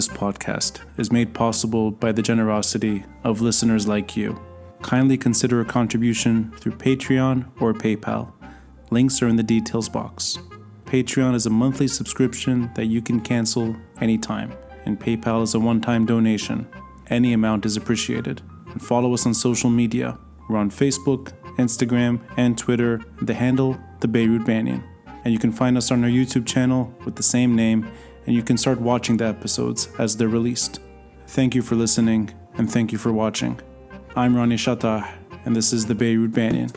this podcast is made possible by the generosity of listeners like you. Kindly consider a contribution through Patreon or PayPal. Links are in the details box. Patreon is a monthly subscription that you can cancel anytime, and PayPal is a one-time donation. Any amount is appreciated. And follow us on social media. We're on Facebook, Instagram, and Twitter, the handle, the Beirut Banyan. And you can find us on our YouTube channel with the same name, and you can start watching the episodes as they're released. Thank you for listening, and thank you for watching. I'm Ronnie Shatah, and this is the Beirut Banyan.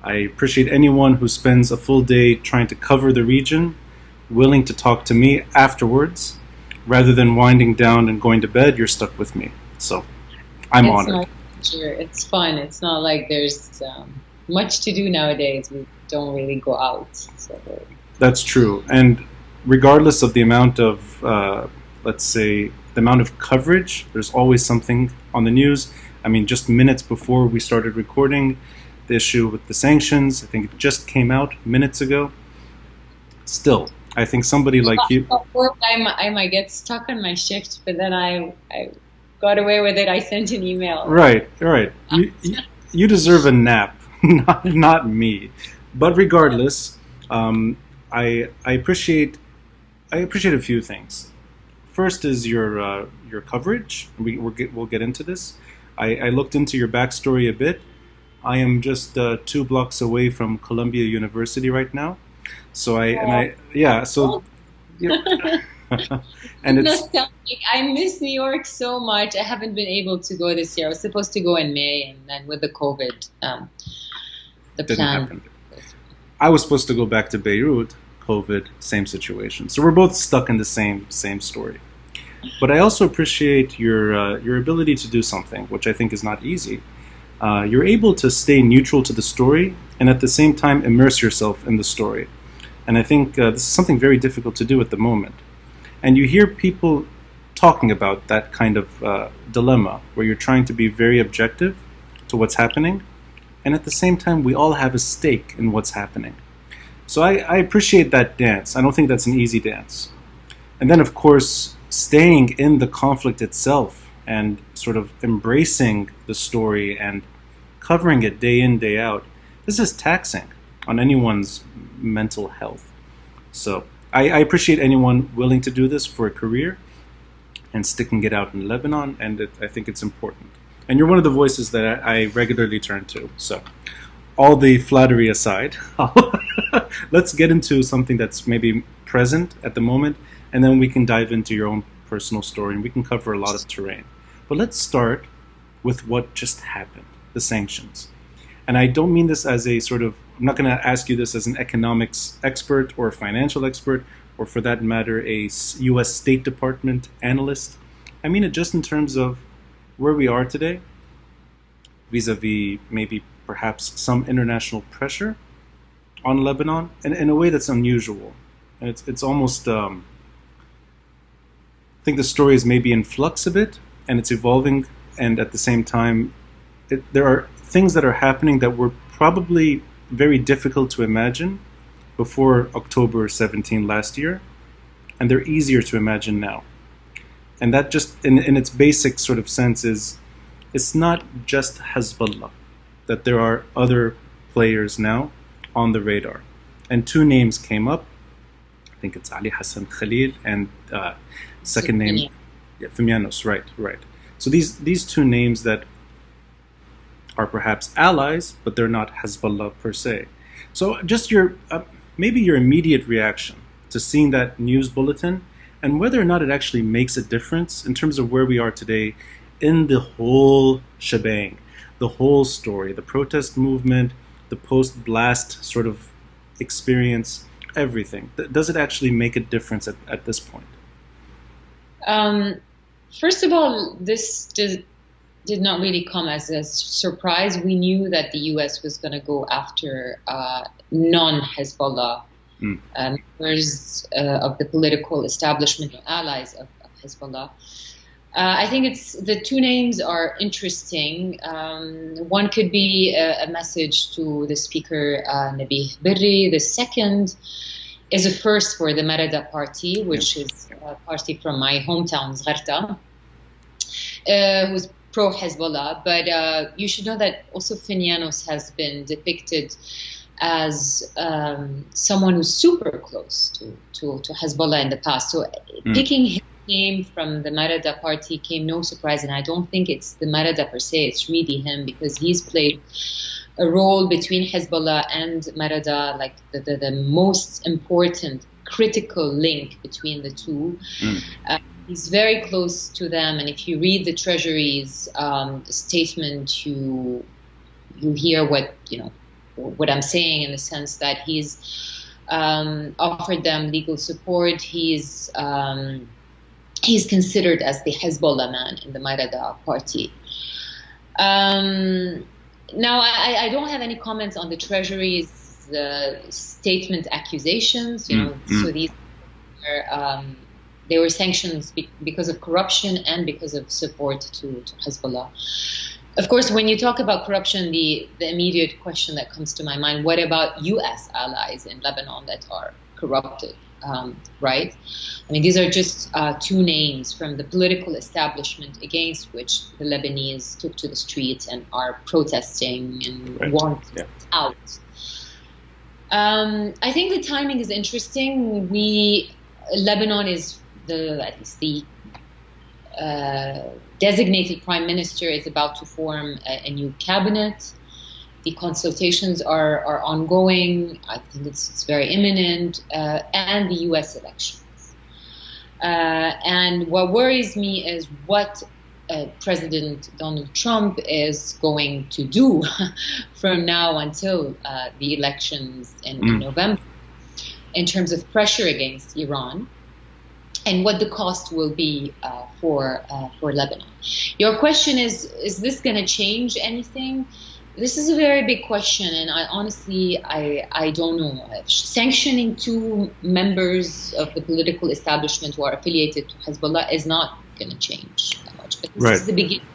I appreciate anyone who spends a full day trying to cover the region, willing to talk to me afterwards. Rather than winding down and going to bed, you're stuck with me. So I'm honored. It's fun. It's not like there's much to do nowadays. We don't really go out. So. That's true. And regardless of the amount of, let's say, the amount of coverage, there's always something on the news. I mean, just minutes before we started recording, the issue with the sanctions, I think it just came out minutes ago. Still, I think somebody like you... I might get stuck on my shift, but then I got away with it. I sent an email. Right. You deserve a nap, not me. But regardless, I appreciate a few things. First is your coverage. We'll get into this. I looked into your backstory a bit. I am just 2 blocks away from Columbia University right now. So and it's I miss New York so much. I haven't been able to go this year. I was supposed to go in May, and then with the COVID, the plan. Happen. I was supposed to go back to Beirut. COVID, same situation. So we're both stuck in the same story. But I also appreciate your ability to do something, which I think is not easy. You're able to stay neutral to the story and at the same time immerse yourself in the story. And I think this is something very difficult to do at the moment. And you hear people talking about that kind of dilemma where you're trying to be very objective to what's happening, and at the same time we all have a stake in what's happening. So I appreciate that dance. I don't think that's an easy dance. And then of course staying in the conflict itself and sort of embracing the story and covering it day in, day out, this is taxing on anyone's mental health. So I appreciate anyone willing to do this for a career and sticking it out in Lebanon, and I think it's important. And you're one of the voices that I regularly turn to. So all the flattery aside, let's get into something that's maybe present at the moment, and then we can dive into your own personal story, and we can cover a lot of terrain. But let's start with what just happened, the sanctions. And I don't mean this as a sort of, I'm not going to ask you this as an economics expert or a financial expert, or for that matter, a U.S. State Department analyst. I mean it just in terms of where we are today, vis-a-vis maybe perhaps some international pressure on Lebanon, and in a way that's unusual. And it's almost, I think the story is maybe in flux a bit, and it's evolving, and at the same time, there are things that are happening that were probably very difficult to imagine before October 17 last year, and they're easier to imagine now. And that just, in its basic sort of sense, is it's not just Hezbollah, that there are other players now on the radar. And 2 names came up. I think it's Ali Hassan Khalil and second name, Feminist, right. So these 2 names that are perhaps allies, but they're not Hezbollah per se. So just maybe your immediate reaction to seeing that news bulletin, and whether or not it actually makes a difference in terms of where we are today in the whole shebang, the whole story, the protest movement, the post-blast sort of experience, everything. Does it actually make a difference at this point? First of all, this did not really come as a surprise. We knew that the U.S. was going to go after non-Hezbollah members of the political establishment and allies of Hezbollah. I think the two names are interesting. One could be a message to the speaker, Nabih Berri. The second is a first for the Marada party, which is a party from my hometown, Zgharta, who's pro-Hezbollah. But you should know that also Finianos has been depicted as someone who's super close to Hezbollah in the past. So picking his name from the Marada party came no surprise, and I don't think it's the Marada per se, it's really him, because he's played a role between Hezbollah and Marada, like the most important critical link between the two. He's very close to them, and if you read the Treasury's statement, you hear what I'm saying, in the sense that he's offered them legal support. He's considered as the Hezbollah man in the Marada party. Now, I don't have any comments on the Treasury's statement accusations. So these they were sanctions because of corruption and because of support to Hezbollah. Of course, when you talk about corruption, the immediate question that comes to my mind: what about U.S. allies in Lebanon that are corrupted? Right? I mean, these are just two names from the political establishment against which the Lebanese took to the streets and are protesting and want out. I think the timing is interesting. Lebanon is at least the designated prime minister is about to form a new cabinet. The consultations are ongoing. I think it's very imminent, and the U.S. elections. And what worries me is what President Donald Trump is going to do from now until the elections in November, in terms of pressure against Iran, and what the cost will be for Lebanon. Your question is this going to change anything? This is a very big question, and I honestly don't know. Sanctioning two members of the political establishment who are affiliated to Hezbollah is not going to change that much. But this is the beginning.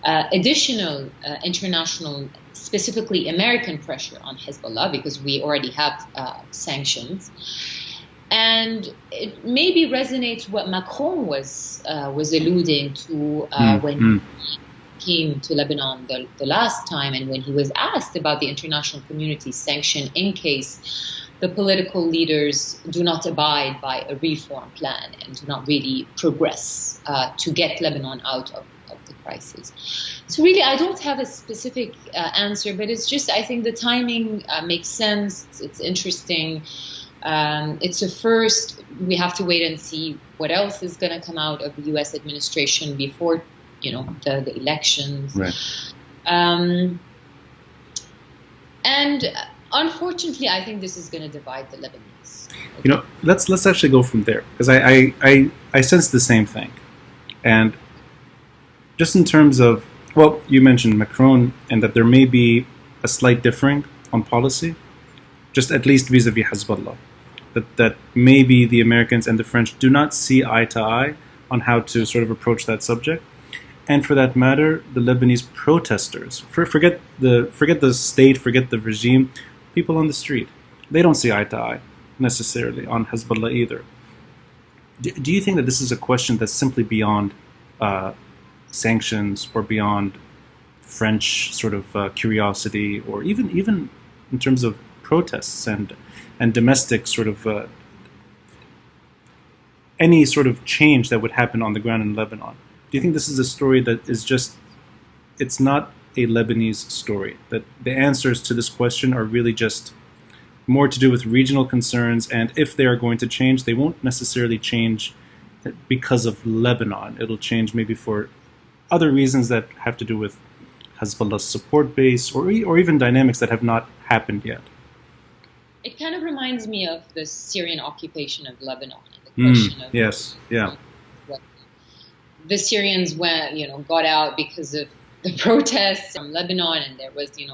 Additional international, specifically American pressure on Hezbollah, because we already have sanctions. And it maybe resonates what Macron was alluding to when he came to Lebanon the last time, and when he was asked about the international community's sanction in case the political leaders do not abide by a reform plan and do not really progress to get Lebanon out of the crisis. So really, I don't have a specific answer, but it's just, I think the timing makes sense. It's interesting. It's a first. We have to wait and see what else is going to come out of the U.S. administration before the elections. Right. And unfortunately, I think this is going to divide the Lebanese. Let's actually go from there, because I sense the same thing. And just in terms of, well, you mentioned Macron, and that there may be a slight differing on policy, just at least vis-a-vis Hezbollah. That maybe the Americans and the French do not see eye to eye on how to sort of approach that subject. And for that matter, the Lebanese protesters, forget the state, forget the regime, people on the street, they don't see eye to eye necessarily on Hezbollah either. Do you think that this is a question that's simply beyond sanctions or beyond French sort of curiosity, or even in terms of protests and domestic sort of any sort of change that would happen on the ground in Lebanon? Do you think this is a story that is just, it's not a Lebanese story, that the answers to this question are really just more to do with regional concerns, and if they are going to change, they won't necessarily change because of Lebanon. It'll change maybe for other reasons that have to do with Hezbollah's support base, or even dynamics that have not happened yet? It kind of reminds me of the Syrian occupation of Lebanon, and the question of the Syrians got out because of the protests from Lebanon, and there was an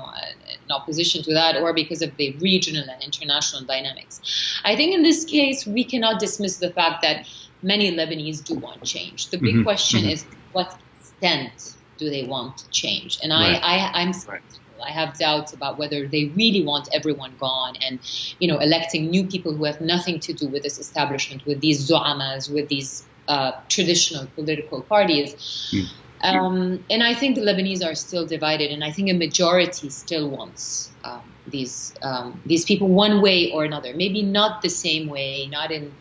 opposition to that, or because of the regional and international dynamics. I think in this case we cannot dismiss the fact that many Lebanese do want change. The big question is, to what extent do they want change? And I'm skeptical. I have doubts about whether they really want everyone gone and, electing new people who have nothing to do with this establishment, with these zu'amas, with these traditional political parties. And I think the Lebanese are still divided, and I think a majority still wants these people one way or another. Maybe not the same way, not in...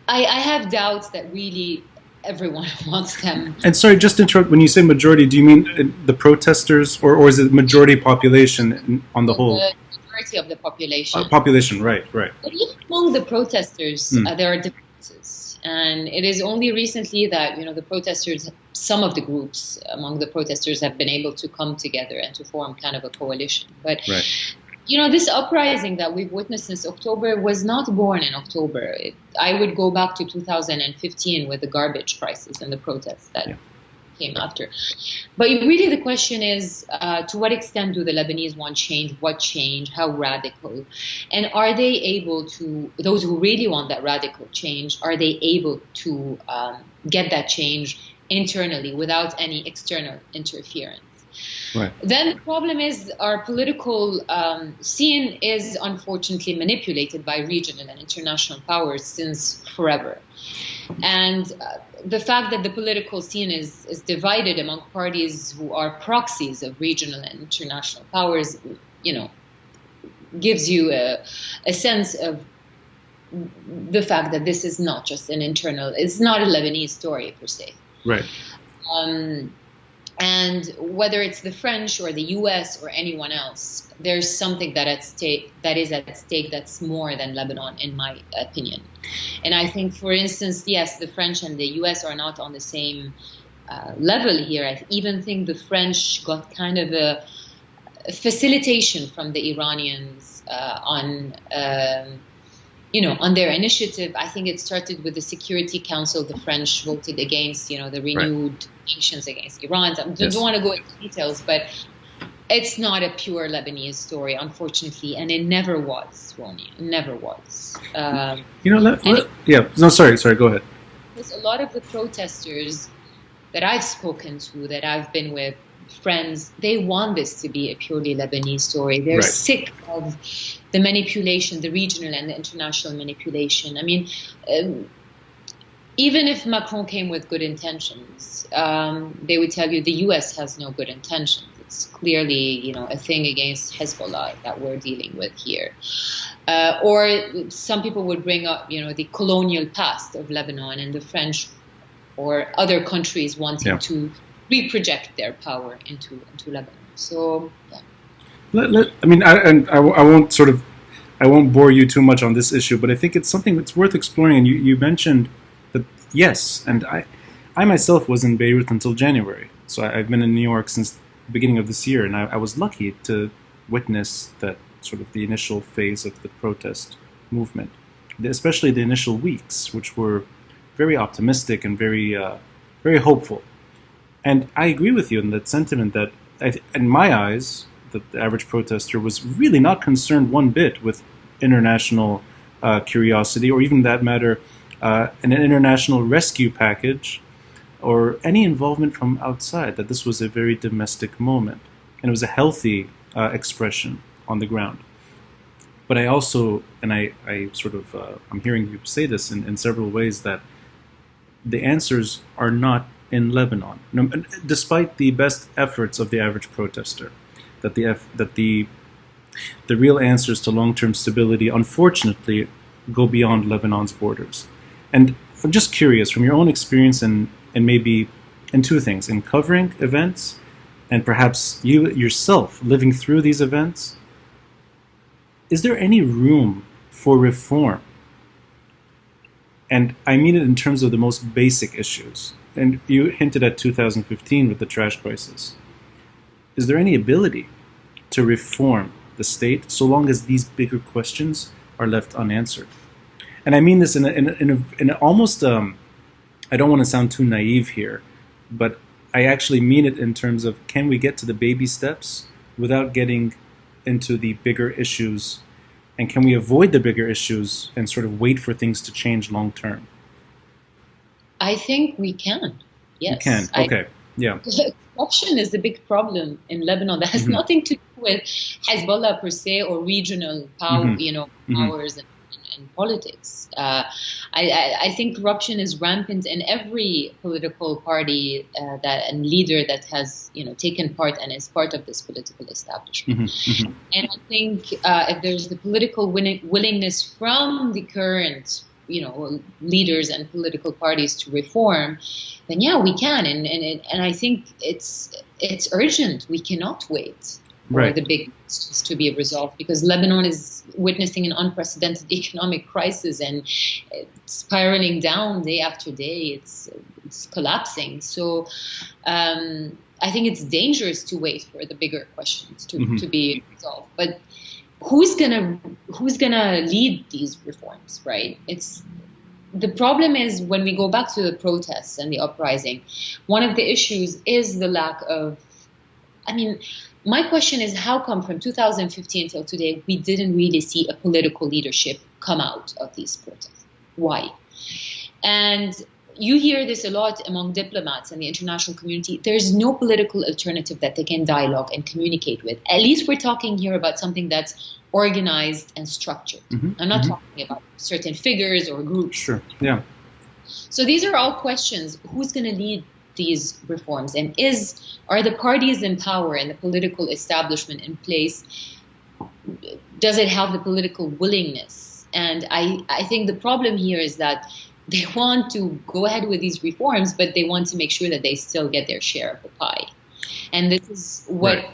I have doubts that really everyone wants them. And sorry, just to interrupt, when you say majority, do you mean the protesters, or is it majority population on the whole? The majority of the population. Population, right. But even among the protesters, there are differences. And it is only recently that, the protesters, some of the groups among the protesters have been able to come together and to form kind of a coalition. But this uprising that we've witnessed since October was not born in October. I would go back to 2015 with the garbage crisis and the protests that came after. But really the question is, to what extent do the Lebanese want change? What change? How radical? And are they able to, those who really want that radical change, are they able to get that change internally without any external interference? Right. Then the problem is our political scene is unfortunately manipulated by regional and international powers since forever. And the fact that the political scene is divided among parties who are proxies of regional and international powers, gives you a sense of the fact that this is not just it's not a Lebanese story per se. Right. And whether it's the French or the U.S. or anyone else, there's something that is at stake that's more than Lebanon, in my opinion. And I think, for instance, yes, the French and the U.S. are not on the same level here. I even think the French got kind of a facilitation from the Iranians on their initiative. I think it started with the Security Council. The French voted against, the renewed sanctions against Iran. I don't want to go into details, but it's not a pure Lebanese story, unfortunately, and it never was, Ronnie. It never was. Sorry, go ahead. Because a lot of the protesters that I've spoken to, that I've been with, friends, they want this to be a purely Lebanese story. They're sick of the manipulation, the regional and the international manipulation. I mean, even if Macron came with good intentions, they would tell you the U.S. has no good intentions. It's clearly, a thing against Hezbollah that we're dealing with here. Or some people would bring up, the colonial past of Lebanon and the French or other countries wanting to reproject their power into Lebanon. So, I won't bore you too much on this issue, but I think it's something that's worth exploring. And you mentioned that, yes, and I myself was in Beirut until January. So I've been in New York since the beginning of this year, and I was lucky to witness that sort of the initial phase of the protest movement, especially the initial weeks, which were very optimistic and very hopeful. And I agree with you in that sentiment that, in my eyes, the average protester was really not concerned one bit with international curiosity, or even that matter, an international rescue package, or any involvement from outside, that this was a very domestic moment. And it was a healthy expression on the ground. But I also, and I'm hearing you say this in several ways, that the answers are not in Lebanon, despite the best efforts of the average protester, that the real answers to long-term stability, unfortunately, go beyond Lebanon's borders. And I'm just curious, from your own experience, and maybe in two things: in covering events, and perhaps you yourself living through these events, is there any room for reform? And I mean it in terms of the most basic issues. And you hinted at 2015 with the trash crisis. Is there any ability to reform the state so long as these bigger questions are left unanswered? And I mean this in a almost, I don't want to sound too naive here, but I actually mean it in terms of, can we get to the baby steps without getting into the bigger issues And can we avoid the bigger issues and sort of wait for things to change long term? I think we can. Yes. You can. Okay. Yeah. Corruption is the big problem in Lebanon that has nothing to do with Hezbollah per se or regional power, powers and politics. I think corruption is rampant in every political party and leader that has taken part and is part of this political establishment. And I think if there's the political willingness from the current leaders and political parties to reform, then yeah, we can, and I think it's urgent. We cannot wait for the big issues to be resolved, because Lebanon is witnessing an unprecedented economic crisis and it's spiraling down day after day. It's collapsing. So I think it's dangerous to wait for the bigger questions to be resolved. But who's gonna lead these reforms, right? The problem is, when we go back to the protests and the uprising, one of the issues is the lack of, my question is, how come from 2015 till today we didn't really see a political leadership come out of these protests? Why? And you hear this a lot among diplomats and the international community. There's no political alternative that they can dialogue and communicate with. At least we're talking here about something that's organized and structured. I'm not talking about certain figures or groups. Sure, yeah. So these are all questions. Who's going to lead these reforms? And are the parties in power and the political establishment in place? Does it have the political willingness? And I think the problem here is that they want to go ahead with these reforms, but they want to make sure that they still get their share of the pie. And this is what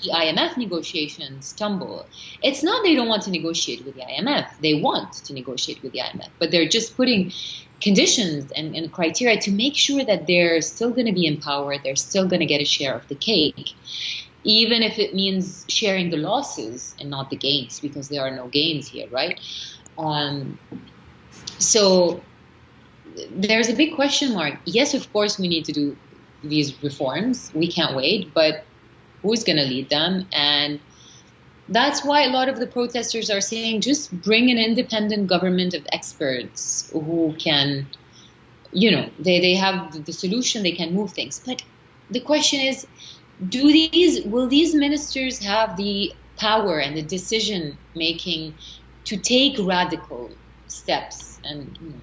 the IMF negotiations stumble. It's not they don't want to negotiate with the IMF. They want to negotiate with the IMF, but they're just putting conditions and criteria to make sure that they're still going to be in power. They're still going to get a share of the cake, even if it means sharing the losses and not the gains, because there are no gains here, right? So there's a big question mark. Yes, of course, we need to do these reforms. We can't wait, but who's going to lead them? And that's why a lot of the protesters are saying, just bring an independent government of experts who can, they have the solution, they can move things. But the question is, will these ministers have the power and the decision making to take radical steps and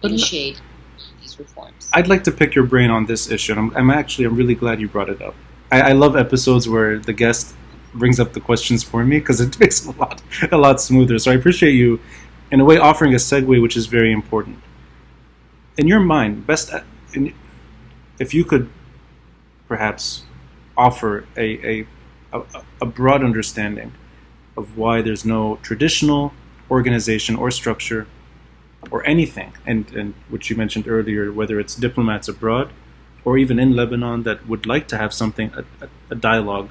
initiate these reforms? I'd like to pick your brain on this issue, and I'm really glad you brought it up. I love episodes where the guest brings up the questions for me, because it makes it a lot smoother. So I appreciate you, in a way, offering a segue, which is very important. In your mind, if you could perhaps offer a broad understanding of why there's no traditional organization or structure or anything, and which you mentioned earlier, whether it's diplomats abroad or even in Lebanon that would like to have something, a dialogue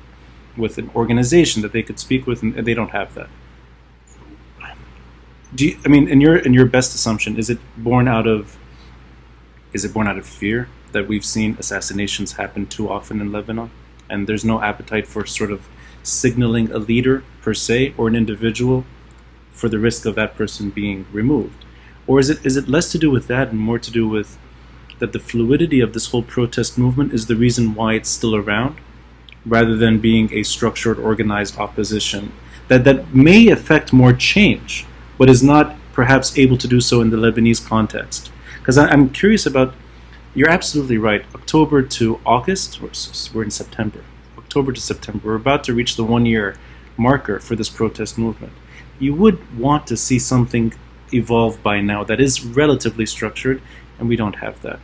with an organization that they could speak with, and they don't have that. In your best assumption, is it born out of fear that we've seen assassinations happen too often in Lebanon, and there's no appetite for sort of signaling a leader per se or an individual for the risk of that person being removed? Or is it less to do with that and more to do with that the fluidity of this whole protest movement is the reason why it's still around, rather than being a structured, organized opposition that may affect more change, but is not perhaps able to do so in the Lebanese context? Because I'm curious about, you're absolutely right, October to August, we're in September, October to September, we're about to reach the 1-year marker for this protest movement. You would want to see something evolve by now that is relatively structured, and we don't have that.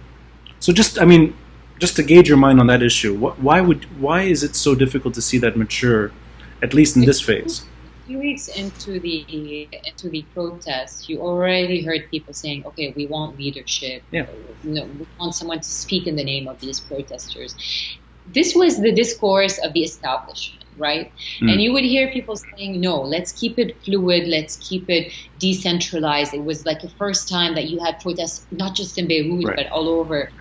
So just to gauge your mind on that issue, why is it so difficult to see that mature, at least in this phase? A few weeks into the protests, you already heard people saying, "Okay, we want leadership. Yeah. We want someone to speak in the name of these protesters." This was the discourse of the establishment, right? And you would hear people saying, "No, let's keep it fluid. Let's keep it decentralized." It was like the first time that you had protests, not just in Beirut, but all over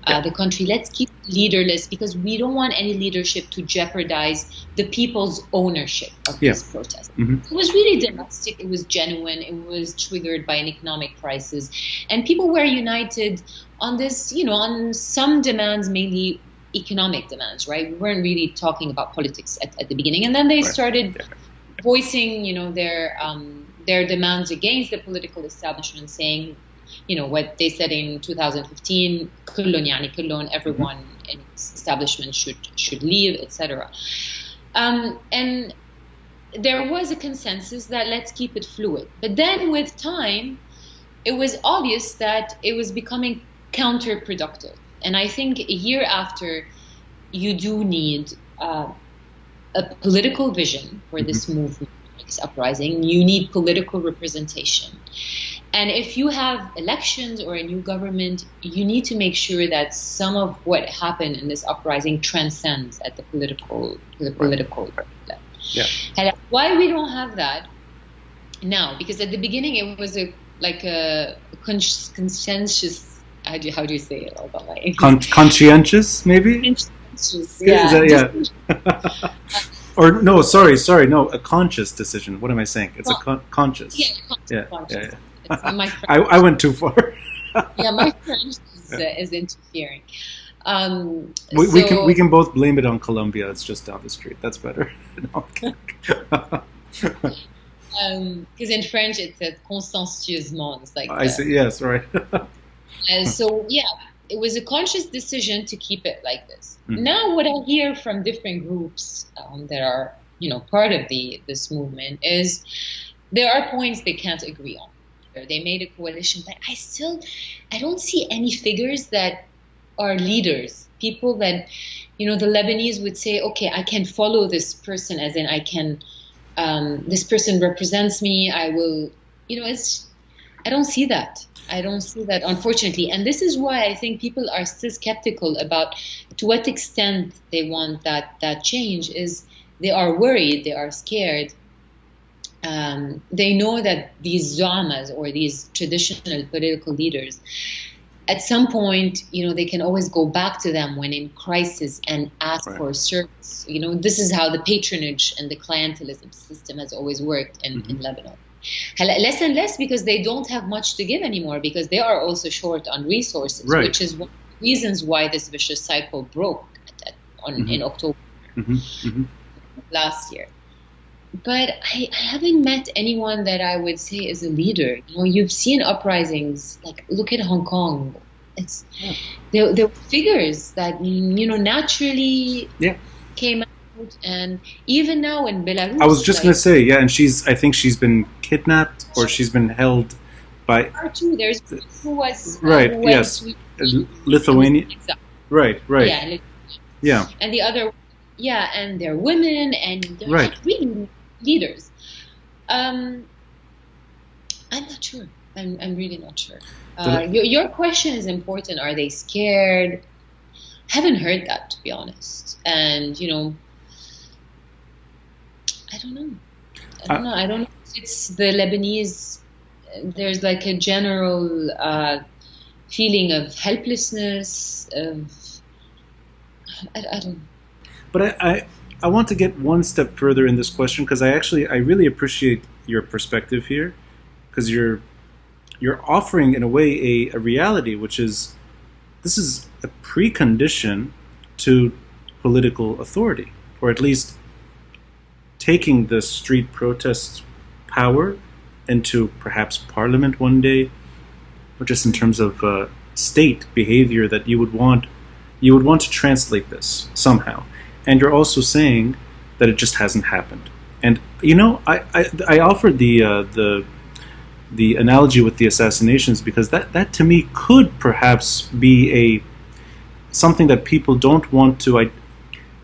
the country. Let's keep leaderless because we don't want any leadership to jeopardize the people's ownership of this protest. It was really domestic. It was genuine. It was triggered by an economic crisis. And people were united on this, on some demands, mainly economic demands, right? We weren't really talking about politics at the beginning. And then they started voicing, their demands against the political establishment, saying, what they said in 2015, كلهم, everyone in establishment should leave, etc. And there was a consensus that let's keep it fluid. But then with time, it was obvious that it was becoming counterproductive. And I think a year after, you do need a political vision for this movement, this uprising. You need political representation. And if you have elections or a new government, you need to make sure that some of what happened in this uprising transcends at the political level. Yeah. And why we don't have that now? Because at the beginning it was a consensus. How do you say it? Conscientious, maybe. Yeah. Or no, sorry, no, a conscious decision. What am I saying? It's a conscious. Yeah. I went too far. Yeah, my French is interfering. We can both blame it on Colombia. It's just down the street. That's better. Because in French it says consciencieusement. It's like I see. Yes, right. And so it was a conscious decision to keep it like this. Now, what I hear from different groups that are part of this movement is there are points they can't agree on. They made a coalition, but I don't see any figures that are leaders. People that the Lebanese would say, okay, I can follow this person, as in I can. This person represents me. I will. I don't see that. Unfortunately. And this is why I think people are still skeptical about to what extent they want that change. Is they are worried, they are scared. They know that these zamas or these traditional political leaders, at some point, they can always go back to them when in crisis and ask for service. This is how the patronage and the clientelism system has always worked in Lebanon. Less and less because they don't have much to give anymore, because they are also short on resources, which is one of the reasons why this vicious cycle broke in October last year. But I haven't met anyone that I would say is a leader. You've seen uprisings, like look at Hong Kong. There were figures that naturally came out, and even now in Belarus. I was just going to say, and I think she's been kidnapped or she's been held by. There's who was Lithuania. Right. Yeah. And the other, and they're women, and they're not really leaders. I'm not sure. I'm really not sure. Your question is important. Are they scared? Haven't heard that, to be honest. And I don't know. I don't know if it's the Lebanese. There's like a general feeling of helplessness. I don't know. But I want to get one step further in this question, because I really appreciate your perspective here, because you're offering in a way a reality, which is this is a precondition to political authority, or at least taking the street protest power into perhaps parliament one day, or just in terms of state behavior, that you would want to translate this somehow. And you're also saying that it just hasn't happened. And I offered the analogy with the assassinations because that to me could perhaps be something that people don't want to.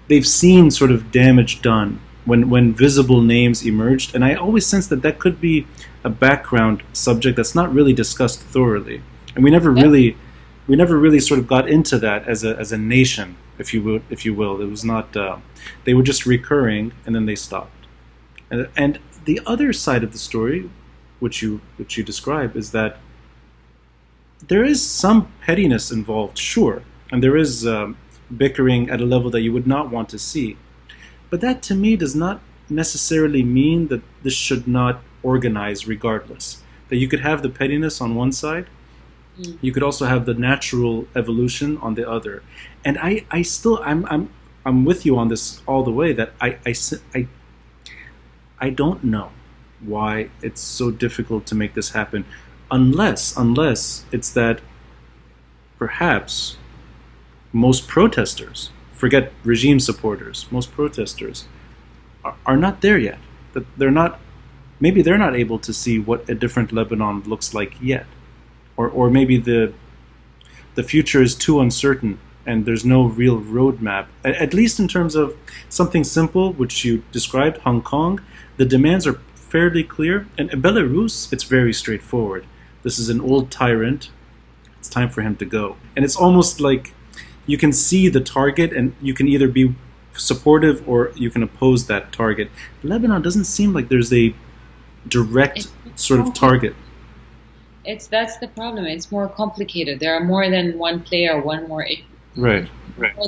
They've seen sort of damage done when visible names emerged, and I always sense that could be a background subject that's not really discussed thoroughly, and we never really sort of got into that as a nation, if you will. It was not. They were just recurring, and then they stopped. And the other side of the story, which you describe, is that there is some pettiness involved. Sure, and there is bickering at a level that you would not want to see. But that to me does not necessarily mean that this should not organize regardless. That you could have the pettiness on one side, you could also have the natural evolution on the other. And I'm with you on this all the way, that I don't know why it's so difficult to make this happen, unless it's that perhaps most protesters, forget regime supporters, most protesters are not there yet. That maybe they're not able to see what a different Lebanon looks like yet. Or maybe the future is too uncertain and there's no real roadmap. At least in terms of something simple, which you described, Hong Kong, the demands are fairly clear. And in Belarus, it's very straightforward. This is an old tyrant. It's time for him to go. And it's almost like you can see the target and you can either be supportive or you can oppose that target. Lebanon doesn't seem like there's a direct sort of target. That's the problem. It's more complicated. There are more than one player, right. more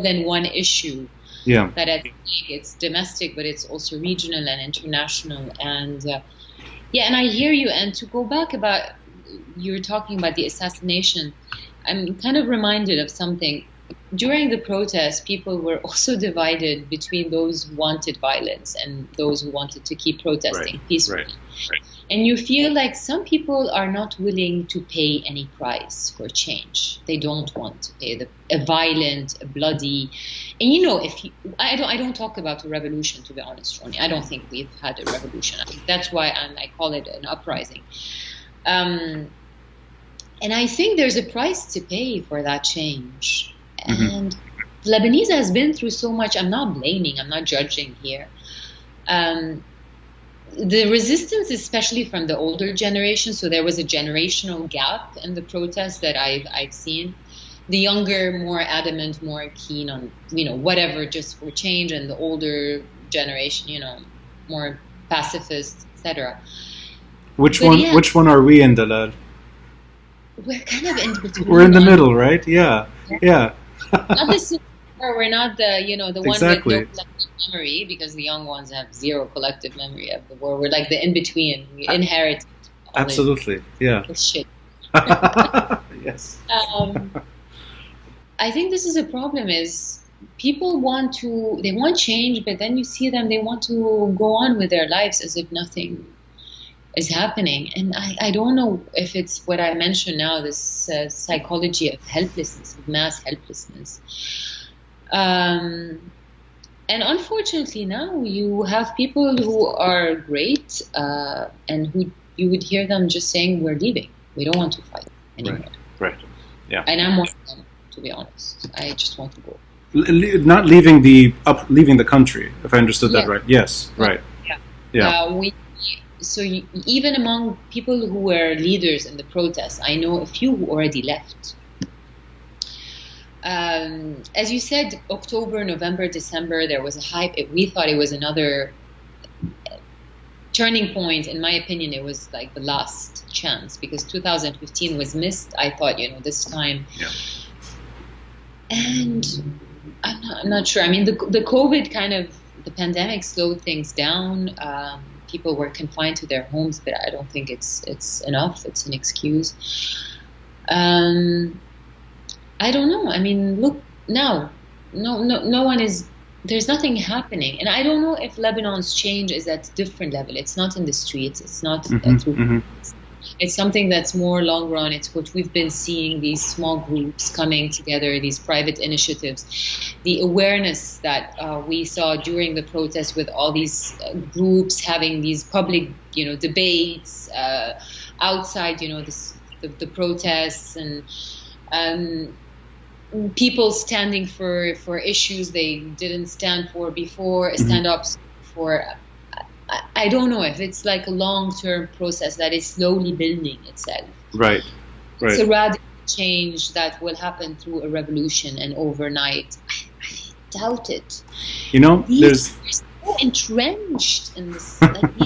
than one issue. Yeah. That I think it's domestic, but it's also regional and international. And and I hear you. And to go back about, you were talking about the assassination. I'm kind of reminded of something. During the protests, people were also divided between those who wanted violence and those who wanted to keep protesting peacefully. Right. And you feel like some people are not willing to pay any price for change. They don't want to pay a violent, a bloody. And I don't talk about a revolution, to be honest, Ronnie. I don't think we've had a revolution. That's why I call it an uprising. And I think there's a price to pay for that change. And Lebanese has been through so much. I'm not blaming, I'm not judging here. The resistance, especially from the older generation, so there was a generational gap in the protests that I've seen. The younger, more adamant, more keen on, whatever, just for change, and the older generation, more pacifist, etc. Which one are we in, Dalal? We're kind of in between. We're in the middle, right? Yeah. Not the super, we're not the the one exactly. with no collective memory, because the young ones have zero collective memory of the war. We're like the in between. We inherit absolutely, this shit. Yes. I think this is a problem. Is people want change, but then you see them, they want to go on with their lives as if nothing is happening. And I don't know if it's what I mentioned now, this psychology of helplessness, of mass helplessness. And unfortunately now you have people who are great and who you would hear them just saying, we're leaving. We don't want to fight anymore. Right. Yeah. And I'm one of them, to be honest. I just want to go. Not leaving leaving the country, if I understood that right. Yes, right. Yeah. So even among people who were leaders in the protests, I know a few who already left. As you said, October, November, December, there was a hype. We thought it was another turning point. In my opinion, it was like the last chance, because 2015 was missed. I thought, this time. Yeah. And I'm not sure. I mean, the COVID the pandemic slowed things down. People were confined to their homes, but I don't think it's enough. It's an excuse. I don't know. I mean, look now. No one is. There's nothing happening, and I don't know if Lebanon's change is at a different level. It's not in the streets. It's not through. It's something that's more long run. It's what we've been seeing, these small groups coming together, these private initiatives, the awareness that we saw during the protests with all these groups having these public, debates outside, the protests, and people standing for issues they didn't stand for before, stand up for. I don't know if it's like a long-term process that is slowly building itself. Right. It's a radical change that will happen through a revolution and overnight. I doubt it. They're so entrenched in this, like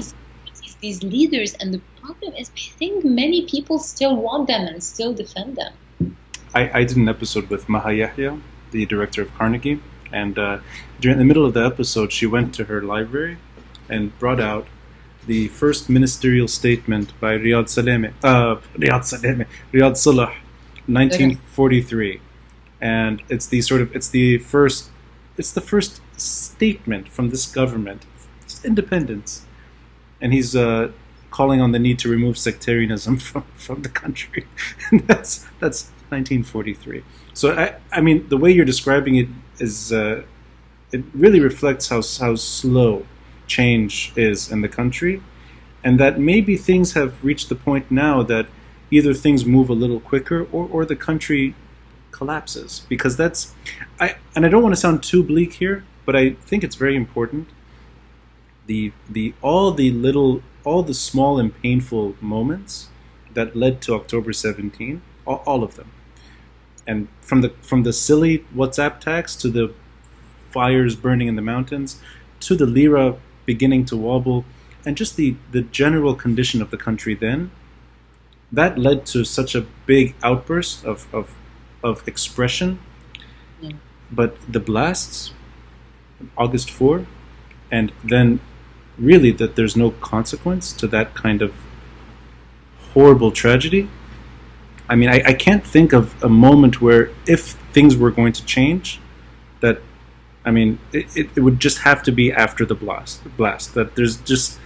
these leaders, and the problem is, I think many people still want them and still defend them. I did an episode with Maha Yahya, the director of Carnegie, and during the middle of the episode, she went to her library and brought out the first ministerial statement by Riyad Salah, 1943, and it's the first statement from this government, it's independence, and he's calling on the need to remove sectarianism from the country. And that's 1943. So I mean, the way you're describing it is it really reflects how slow change is in the country, and that maybe things have reached the point now that either things move a little quicker or the country collapses. Because I don't want to sound too bleak here, but I think it's very important. All the small and painful moments that led to October 17, all of them, and from the silly WhatsApp tax to the fires burning in the mountains to the lira beginning to wobble, and just the general condition of the country then, that led to such a big outburst of expression. Yeah. But the blasts, August 4, and then really that there's no consequence to that kind of horrible tragedy. I mean, I can't think of a moment where if things were going to change, that, I mean, it would just have to be after the blast. That there's just,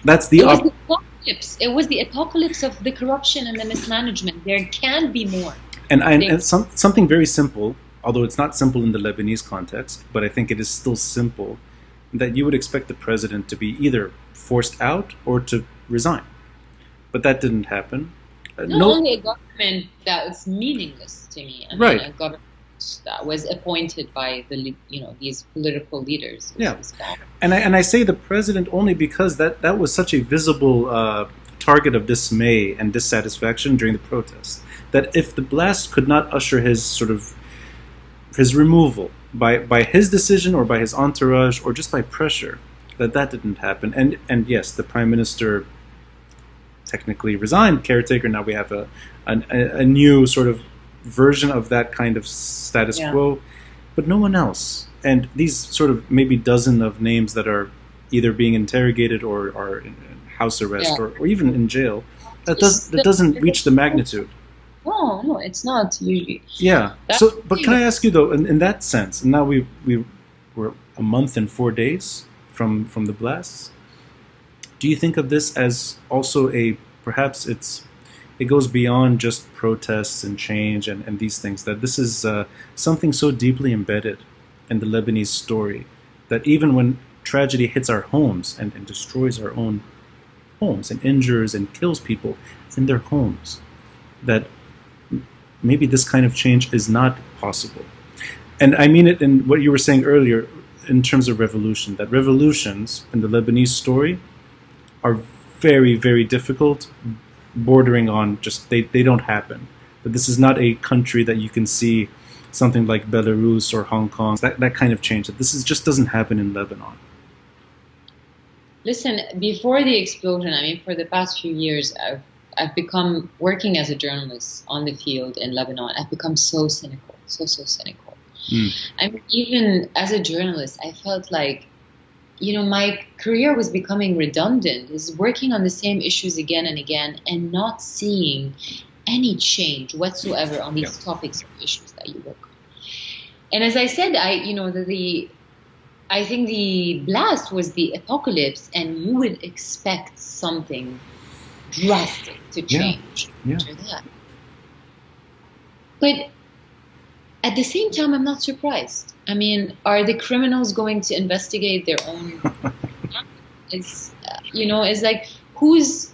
that's the apocalypse. It was the apocalypse of the corruption and the mismanagement. There can be more. And something very simple, although it's not simple in the Lebanese context, but I think it is still simple, that you would expect the president to be either forced out or to resign. But that didn't happen. Only a government that was meaningless to me. I mean, a government that was appointed by these political leaders. Yeah, and I say the president only because that was such a visible target of dismay and dissatisfaction during the protests, that if the blast could not usher his removal by his decision or by his entourage or just by pressure, that didn't happen. And yes, the prime minister technically resigned, caretaker. Now we have a new sort of version of that kind of status quo, but no one else. And these sort of maybe dozen of names that are either being interrogated or are in house arrest or even in jail, that doesn't reach the magnitude. No, it's not usually. Yeah. But can I ask you though, in that sense, and now we're a month and 4 days from the blasts, do you think of this as also perhaps it goes beyond just protests and change and these things, that this is something so deeply embedded in the Lebanese story that even when tragedy hits our homes and destroys our own homes and injures and kills people in their homes, that maybe this kind of change is not possible? And I mean it in what you were saying earlier in terms of revolution, that revolutions in the Lebanese story are very, very difficult, bordering on just they don't happen. But this is not a country that you can see something like Belarus or Hong Kong, that kind of change. That this just doesn't happen in Lebanon. Listen, before the explosion, I mean, for the past few years, I've become, working as a journalist on the field in Lebanon, I've become so cynical, so cynical. I mean, even as a journalist, I felt like, my career was becoming redundant, is working on the same issues again and again and not seeing any change whatsoever on these topics or issues that you work on. And as I said, I think the blast was the apocalypse, and you would expect something drastic to change after that. But at the same time, I'm not surprised. I mean, are the criminals going to investigate their own? It's like who's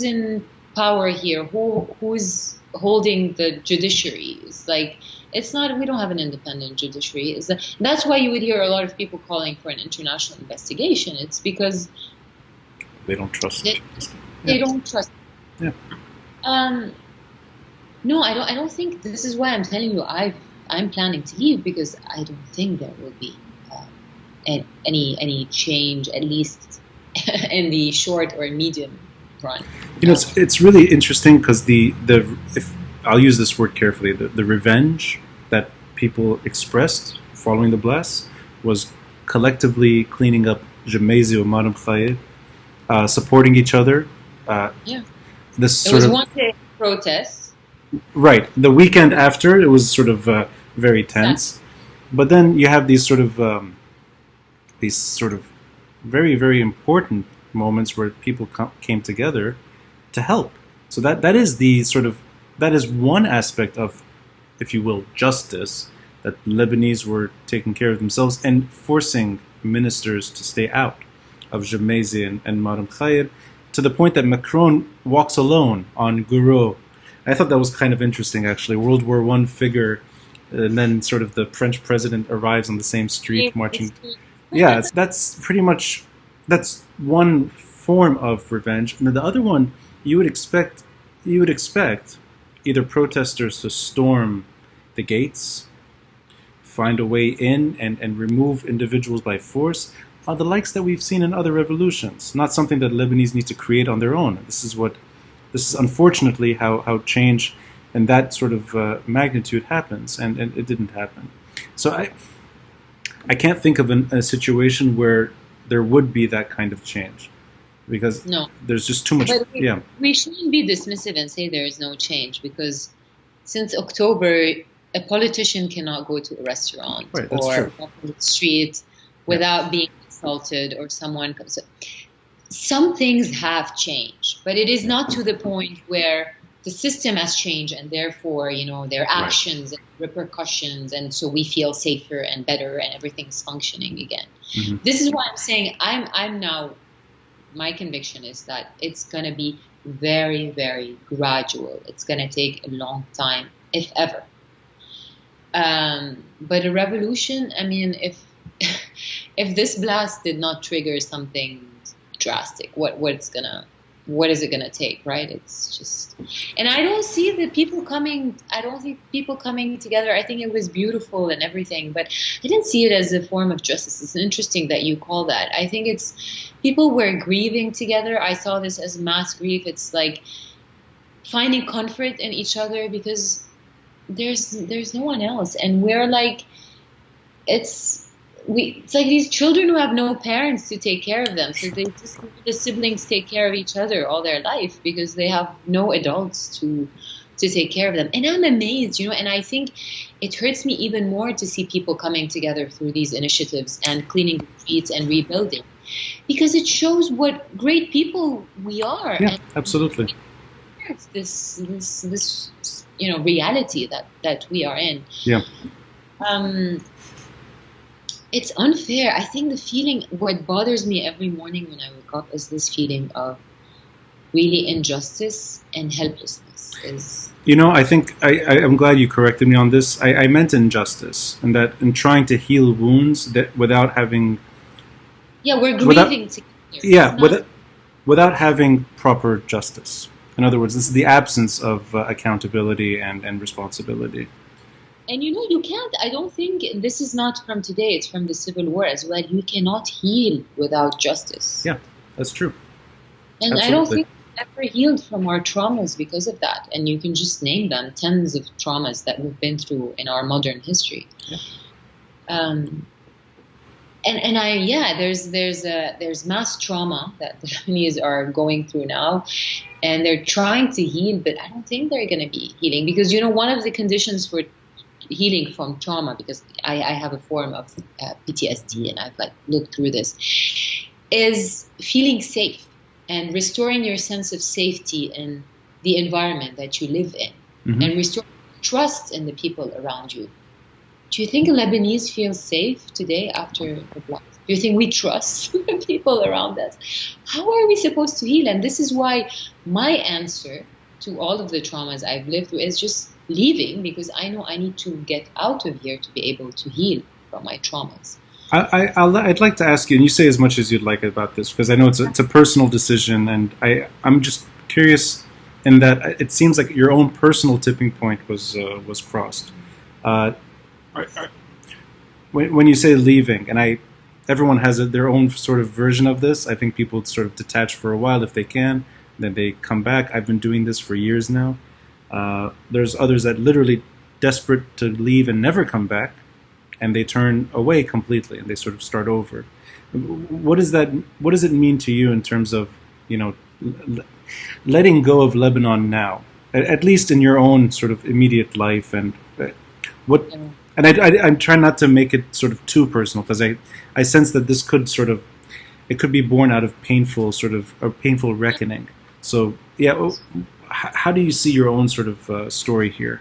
in power here? Who's holding the judiciary? It's like, it's not. We don't have an independent judiciary. That's why you would hear a lot of people calling for an international investigation. It's because they don't trust. They don't trust. Yeah. No, I don't think. This is why I'm telling you I'm planning to leave, because I don't think there will be any change, at least in the short or medium run. It's really interesting because if I'll use this word carefully, the revenge that people expressed following the blast was collectively cleaning up Jemaisi or Madam Khair, supporting each other. Yeah. This It sort was of one day protest. right. The weekend after, it was sort of very tense, but then you have these sort of very, very important moments where people came together to help. So that is the sort of that is one aspect of, if you will, justice, that Lebanese were taking care of themselves and forcing ministers to stay out of Jemaisi and Madam Khair, to the point that Macron walks alone on Gouraud. I thought that was kind of interesting, actually. World War I figure, and then sort of the French president arrives on the same street marching. Yeah, that's pretty much, that's one form of revenge. And the other one, you would expect either protesters to storm the gates, find a way in, and remove individuals by force, the likes that we've seen in other revolutions. Not something that Lebanese need to create on their own. This is unfortunately how change in that sort of magnitude happens, and it didn't happen. So I can't think of a situation where there would be that kind of change, because No. there's just too much. But Yeah, we shouldn't be dismissive and say there is no change, because since October, a politician cannot go to a restaurant Right, that's or true. walk on the street without being insulted, or someone comes. Some things have changed, but it is not to the point where the system has changed and therefore, there are actions and repercussions, and so we feel safer and better and everything's functioning again. Mm-hmm. This is why I'm saying I'm now, my conviction is that it's going to be very, very gradual. It's going to take a long time, if ever. But a revolution, I mean, if this blast did not trigger something drastic, what is it gonna take, right? It's just, and I don't see the people coming. I don't see people coming together. I think it was beautiful and everything, but I didn't see it as a form of justice. It's interesting that you call that. I think it's people were grieving together. I saw this as mass grief. It's like finding comfort in each other because there's no one else, and we're like, it's like these children who have no parents to take care of them, so they just let the siblings take care of each other all their life because they have no adults to take care of them. And I'm amazed, and I think it hurts me even more to see people coming together through these initiatives and cleaning the streets and rebuilding, because it shows what great people we are. Yeah, and absolutely. it's this reality that we are in. Yeah. It's unfair. I think the feeling, what bothers me every morning when I wake up, is this feeling of really injustice and helplessness. I think I'm glad you corrected me on this. I meant injustice, and that in trying to heal wounds that without having. Yeah, we're grieving together. Yeah, without having proper justice. In other words, this is the absence of accountability and responsibility. And you can't, I don't think, this is not from today, it's from the Civil War as well. You cannot heal without justice. Yeah, that's true. And Absolutely. I don't think we've ever healed from our traumas because of that. And you can just name them, tens of traumas that we've been through in our modern history. Yeah. There's mass trauma that the Lebanese are going through now, and they're trying to heal, but I don't think they're going to be healing, because one of the conditions for healing from trauma, because I have a form of PTSD and I've looked through this, is feeling safe and restoring your sense of safety in the environment that you live in, mm-hmm. and restoring trust in the people around you. Do you think Lebanese feel safe today after the blast? Do you think we trust the people around us? How are we supposed to heal? And this is why my answer to all of the traumas I've lived through is just leaving, because I know I need to get out of here to be able to heal from my traumas. I'd like to ask you, and you say as much as you'd like about this, because I know it's a personal decision, and I'm just curious in that it seems like your own personal tipping point was crossed. When you say leaving, and everyone has their own sort of version of this. I think people sort of detach for a while if they can, then they come back. I've been doing this for years now. There's others that literally desperate to leave and never come back, and they turn away completely and they sort of start over. What does it mean to you in terms of, letting go of Lebanon now, at least in your own sort of immediate life, and what? And I'm trying not to make it sort of too personal, because I sense that this could it could be born out of painful reckoning. So yeah, how do you see your own sort of story here,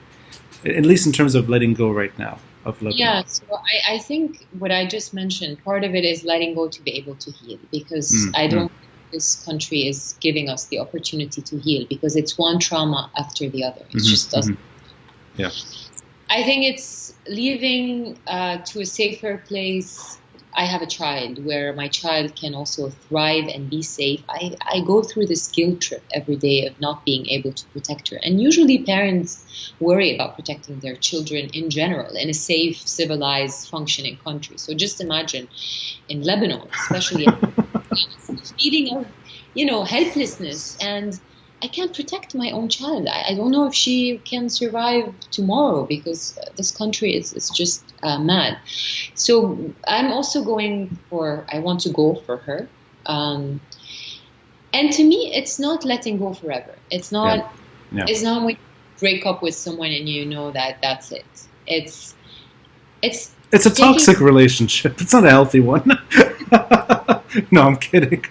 at least in terms of letting go right now of Lebanon? Yeah, so I think what I just mentioned, part of it is letting go to be able to heal, because I don't think this country is giving us the opportunity to heal, because it's one trauma after the other. It just doesn't. Yeah. I think it's leaving to a safer place. I have a child where my child can also thrive and be safe. I go through this guilt trip every day of not being able to protect her. And usually parents worry about protecting their children in general in a safe, civilized, functioning country. So just imagine in Lebanon, especially, the feeling of, helplessness, and I can't protect my own child. I don't know if she can survive tomorrow, because this country is just mad. So I'm also I want to go for her. And to me, it's not letting go forever. It's not, It's not when you break up with someone and that's it. It's a toxic relationship. It's not a healthy one. No, I'm kidding.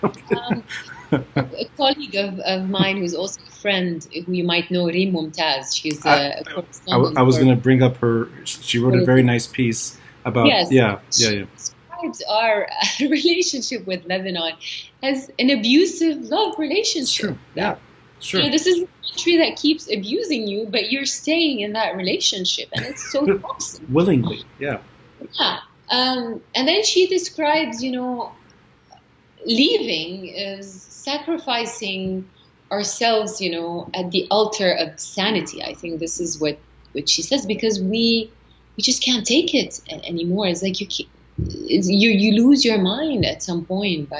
A colleague of mine who's also a friend, who you might know, Reem Mumtaz. She's a correspondent. I was going to bring up her. She wrote a very nice piece about. She describes our relationship with Lebanon as an abusive love relationship. Sure. Yeah, sure. This is a country that keeps abusing you, but you're staying in that relationship, and it's so toxic. Willingly, yeah. Yeah. And then she describes, leaving is sacrificing ourselves, at the altar of sanity. I think this is what she says, because we just can't take it anymore. It's like you lose your mind at some point.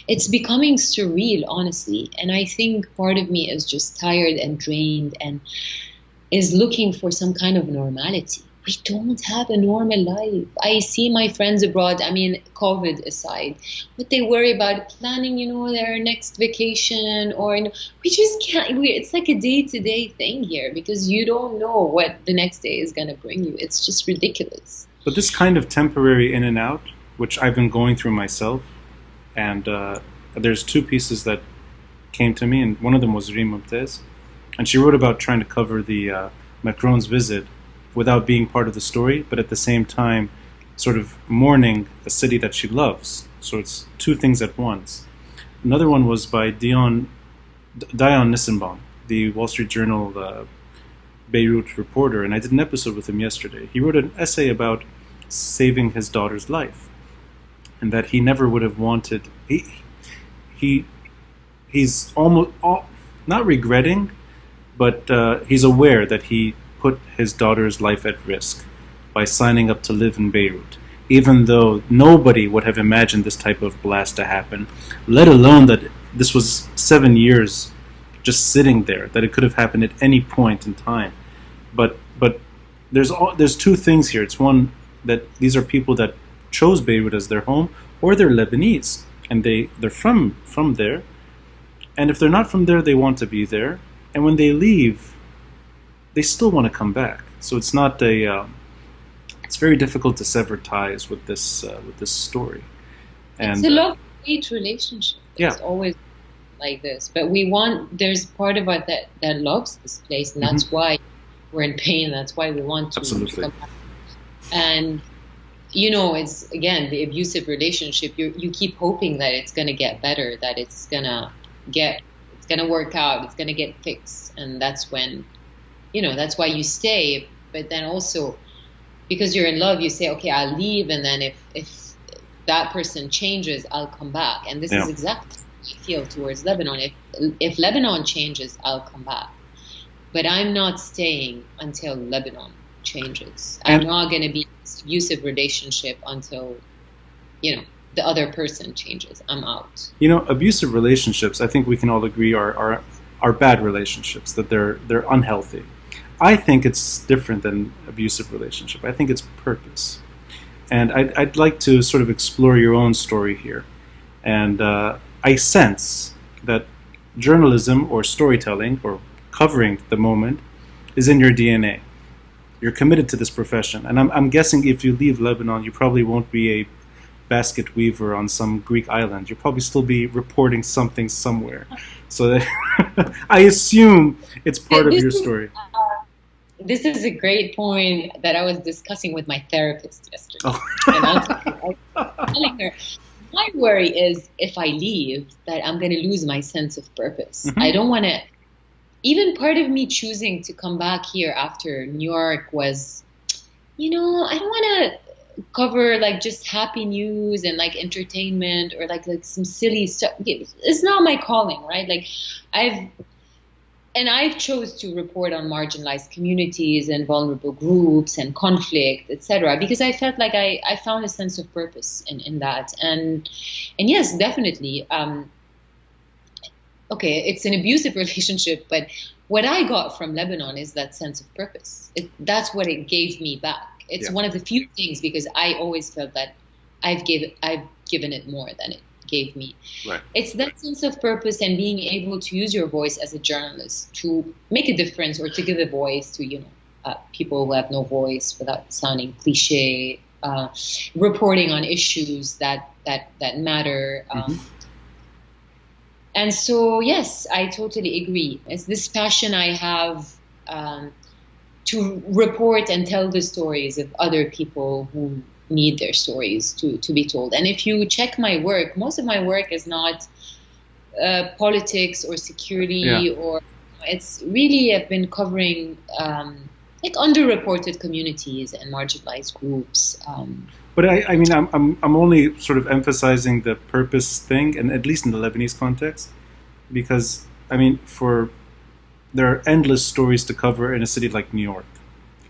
It's becoming surreal, honestly. And I think part of me is just tired and drained and is looking for some kind of normality. We don't have a normal life. I see my friends abroad, COVID aside, but they worry about planning, their next vacation, or we just can't. It's like a day-to-day thing here, because you don't know what the next day is going to bring you. It's just ridiculous. But this kind of temporary in and out, which I've been going through myself, and there's two pieces that came to me, and one of them was Reem Mumtaz, and she wrote about trying to cover the Macron's visit without being part of the story, but at the same time sort of mourning a city that she loves. So it's two things at once. Another one was by Dayan Nissenbaum, the Wall Street Journal Beirut reporter, and I did an episode with him yesterday. He wrote an essay about saving his daughter's life, and that he never would have wanted... He's almost... not regretting, but he's aware that he put his daughter's life at risk by signing up to live in Beirut, even though nobody would have imagined this type of blast to happen, let alone that this was 7 years just sitting there, that it could have happened at any point in time. But there's two things here. It's one, that these are people that chose Beirut as their home, or they're Lebanese, and they're from there, and if they're not from there, they want to be there, and when they leave, they still want to come back. So it's not it's very difficult to sever ties with this story. And, it's a love-hate relationship. It's always like this. But there's part of us that loves this place, and that's why we're in pain. That's why we want to come back. And, it's, again, the abusive relationship. You keep hoping that it's going to get better, that it's going to work out, it's going to get fixed. And that's when... that's why you stay. But then also, because you're in love, you say, okay, I'll leave, and then if that person changes, I'll come back. And this is exactly how I feel towards Lebanon. If Lebanon changes, I'll come back. But I'm not staying until Lebanon changes. I'm not going to be in this abusive relationship until, the other person changes. I'm out. Abusive relationships, I think we can all agree, are bad relationships, that they're unhealthy. I think it's different than abusive relationship. I think it's purpose. And I'd like to sort of explore your own story here. And I sense that journalism or storytelling or covering the moment is in your DNA. You're committed to this profession. And I'm guessing if you leave Lebanon, you probably won't be a basket weaver on some Greek island. You'll probably still be reporting something somewhere. So that I assume it's part of your story. This is a great point that I was discussing with my therapist yesterday. Oh. And I was telling her, my worry is if I leave, that I'm going to lose my sense of purpose. Mm-hmm. I don't want to. Even part of me choosing to come back here after New York was, I don't want to cover like just happy news and like entertainment or like some silly stuff. It's not my calling, right? Like I've chose to report on marginalized communities and vulnerable groups and conflict, etc., because I felt like I found a sense of purpose in that. And yes, definitely. Okay, it's an abusive relationship, but what I got from Lebanon is that sense of purpose. That's what it gave me back. It's one of the few things, because I always felt that I've given it more than it gave me. Right. It's that sense of purpose and being able to use your voice as a journalist to make a difference or to give a voice to people who have no voice, without sounding cliche, reporting on issues that matter. And so, yes, I totally agree. It's this passion I have to report and tell the stories of other people who need their stories to be told. And if you check my work, most of my work is not politics or security, or it's really, I've been covering like underreported communities and marginalized groups. But I mean, I'm only sort of emphasizing the purpose thing, and at least in the Lebanese context, because I mean, there are endless stories to cover in a city like New York,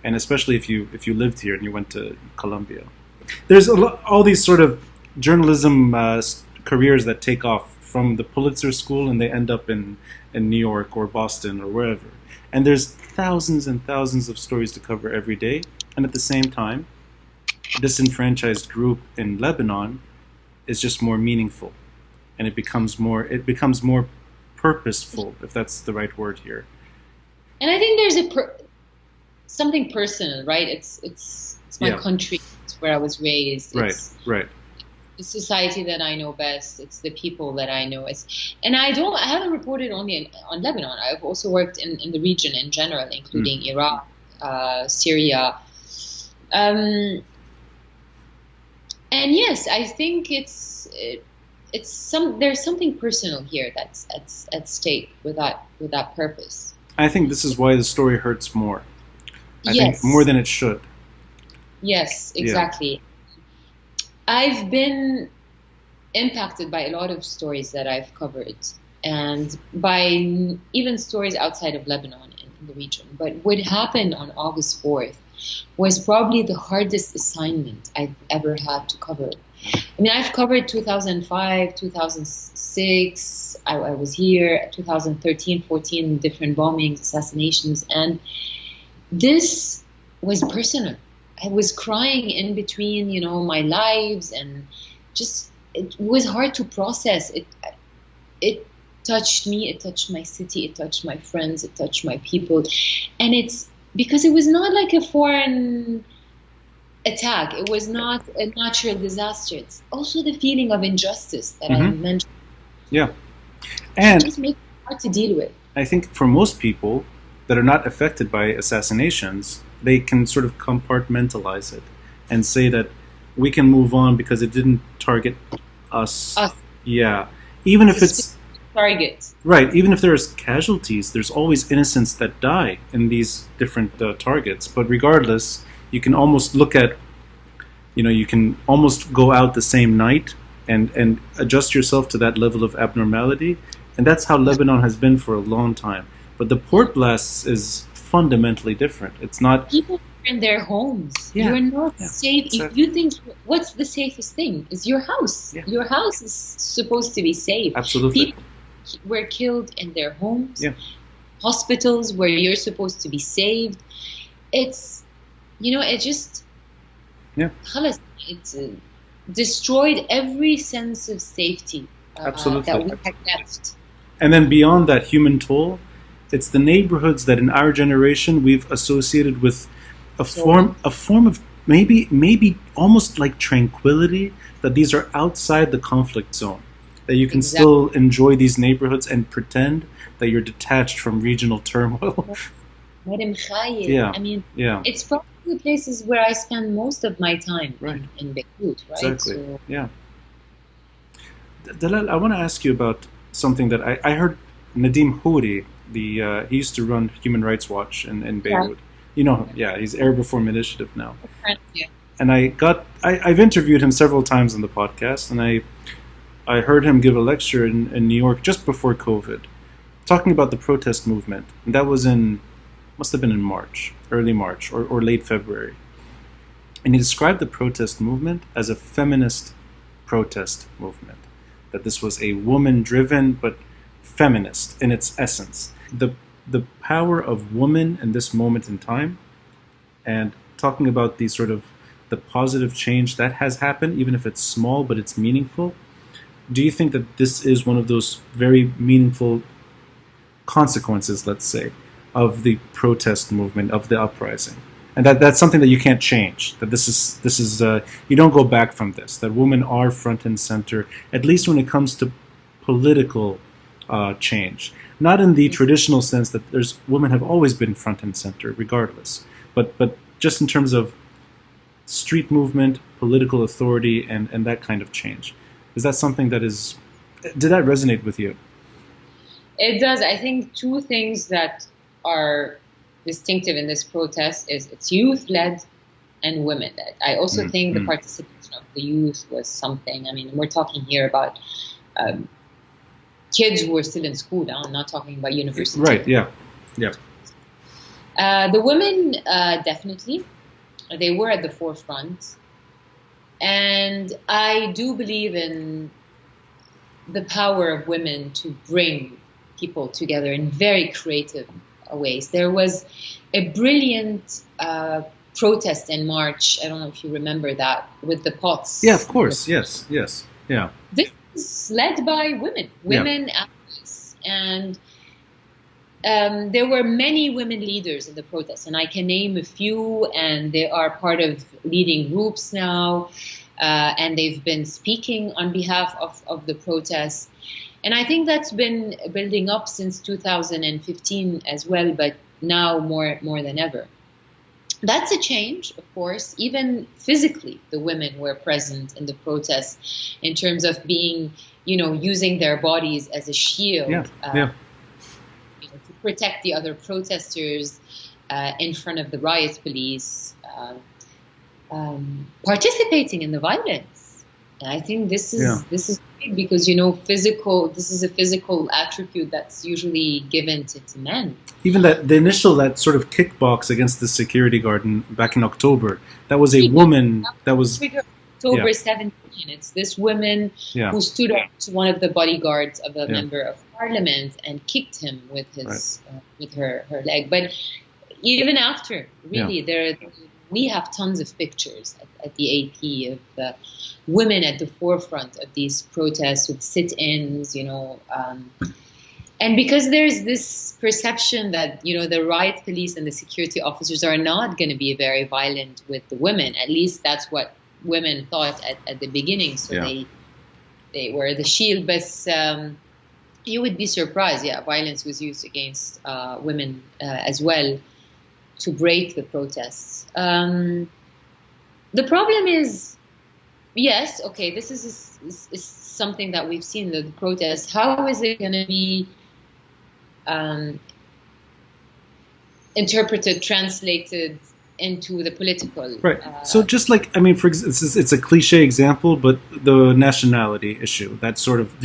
and especially if you lived here and you went to Columbia. There's all these sort of journalism careers that take off from the Pulitzer School and they end up in New York or Boston or wherever. And there's thousands and thousands of stories to cover every day, and at the same time, disenfranchised group in Lebanon is just more meaningful, and it becomes more purposeful, if that's the right word here. And I think there's something personal, right? It's my country, it's where I was raised. It's right. The society that I know best. It's the people that I know. And I haven't reported only on Lebanon. I've also worked in the region in general, including Iraq, Syria. And yes, I think there's something personal here that's at stake with that purpose. I think this is why the story hurts more. I think more than it should. Yes, exactly. Yeah. I've been impacted by a lot of stories that I've covered, and by even stories outside of Lebanon in the region. But what happened on August 4th was probably the hardest assignment I've ever had to cover. I mean, I've covered 2005, 2006, I was here, 2013, 14, different bombings, assassinations, and this was personal. I was crying in between, my lives, and just, it was hard to process. It touched me, it touched my city, it touched my friends, it touched my people. And it's because it was not like a foreign attack. It was not a natural disaster. It's also the feeling of injustice that I mentioned. Yeah. And it just makes it hard to deal with. I think for most people that are not affected by assassinations, they can sort of compartmentalize it and say that we can move on because it didn't target us. Yeah. Even if it's target. Right. Even if there's casualties, there's always innocents that die in these different targets. But regardless, you can almost look at, you can almost go out the same night and adjust yourself to that level of abnormality. And that's how Lebanon has been for a long time. But the port blasts is fundamentally different. It's not... People are in their homes. Yeah. You're not safe. If you think, what's the safest thing? Is your house. Yeah. Your house is supposed to be safe. Absolutely. People were killed in their homes. Yeah. hospitals where you're supposed to be saved. It's, it just, Yeah, خلص, it's destroyed every sense of safety that we absolutely. had left. And then beyond that human toll, it's the neighborhoods that in our generation we've associated with a form of maybe almost like tranquility, that these are outside the conflict zone, that you can Exactly. still enjoy these neighborhoods and pretend that you're detached from regional turmoil. Yeah, I mean, yeah, it's probably the places where I spend most of my time right, in Beirut, right? exactly. So, Yeah. Dalal, I want to ask you about something that I heard Nadim Houri, he used to run Human Rights Watch in yeah. Beirut. You know him, yeah, he's Arab Reform Initiative now. Yeah. And I've interviewed him several times on the podcast, and I heard him give a lecture in New York just before COVID, talking about the protest movement. And that was must have been in March, early March, or late February. And he described the protest movement as a feminist protest movement. That this was a woman-driven but feminist in its essence. The power of women in this moment in time, and talking about the positive change that has happened, even if it's small but it's meaningful. Do you think that this is one of those very meaningful consequences, let's say, of the protest movement, of the uprising? And that's something that you can't change. That this is you don't go back from this. That women are front and center, at least when it comes to political change. Not in the traditional sense that women have always been front and center, regardless. But just in terms of street movement, political authority, and that kind of change. Is that something did that resonate with you? It does. I think two things that are distinctive in this protest is it's youth-led and women-led. I also think the participation of the youth was something. I mean, we're talking here about kids who are still in school now. I'm not talking about university. Right, yeah. Yeah. The women, definitely. They were at the forefront. And I do believe in the power of women to bring people together in very creative ways. There was a brilliant protest in March. I don't know if you remember that, with the pots. Yeah, of course. Yes, yeah. This is led by women activists. And there were many women leaders in the protest, and I can name a few, and they are part of leading groups now, and they've been speaking on behalf of the protests. And I think that's been building up since 2015 as well, but now more than ever. That's a change, of course. Even physically, the women were present in the protests in terms of being, using their bodies as a shield. To protect the other protesters in front of the riot police, participating in the violence. And I think this is big because this is a physical attribute that's usually given to men. Even that sort of kickbox against the security guard back in October, that was a woman. That was October 17. It's this woman who stood up to one of the bodyguards of a member of parliament and kicked him with with her leg. But even after, really, we have tons of pictures at the AP of women at the forefront of these protests with sit-ins, and because there's this perception that, the riot police and the security officers are not going to be very violent with the women. At least that's what women thought at the beginning. So they were the shield. But you would be surprised. Yeah, violence was used against women as well to break the protests. The problem is, yes, okay, this is something that we've seen, the protests. How is it going to be interpreted, translated into the political? Right. So just like, for it's a cliche example, but the nationality issue, that sort of,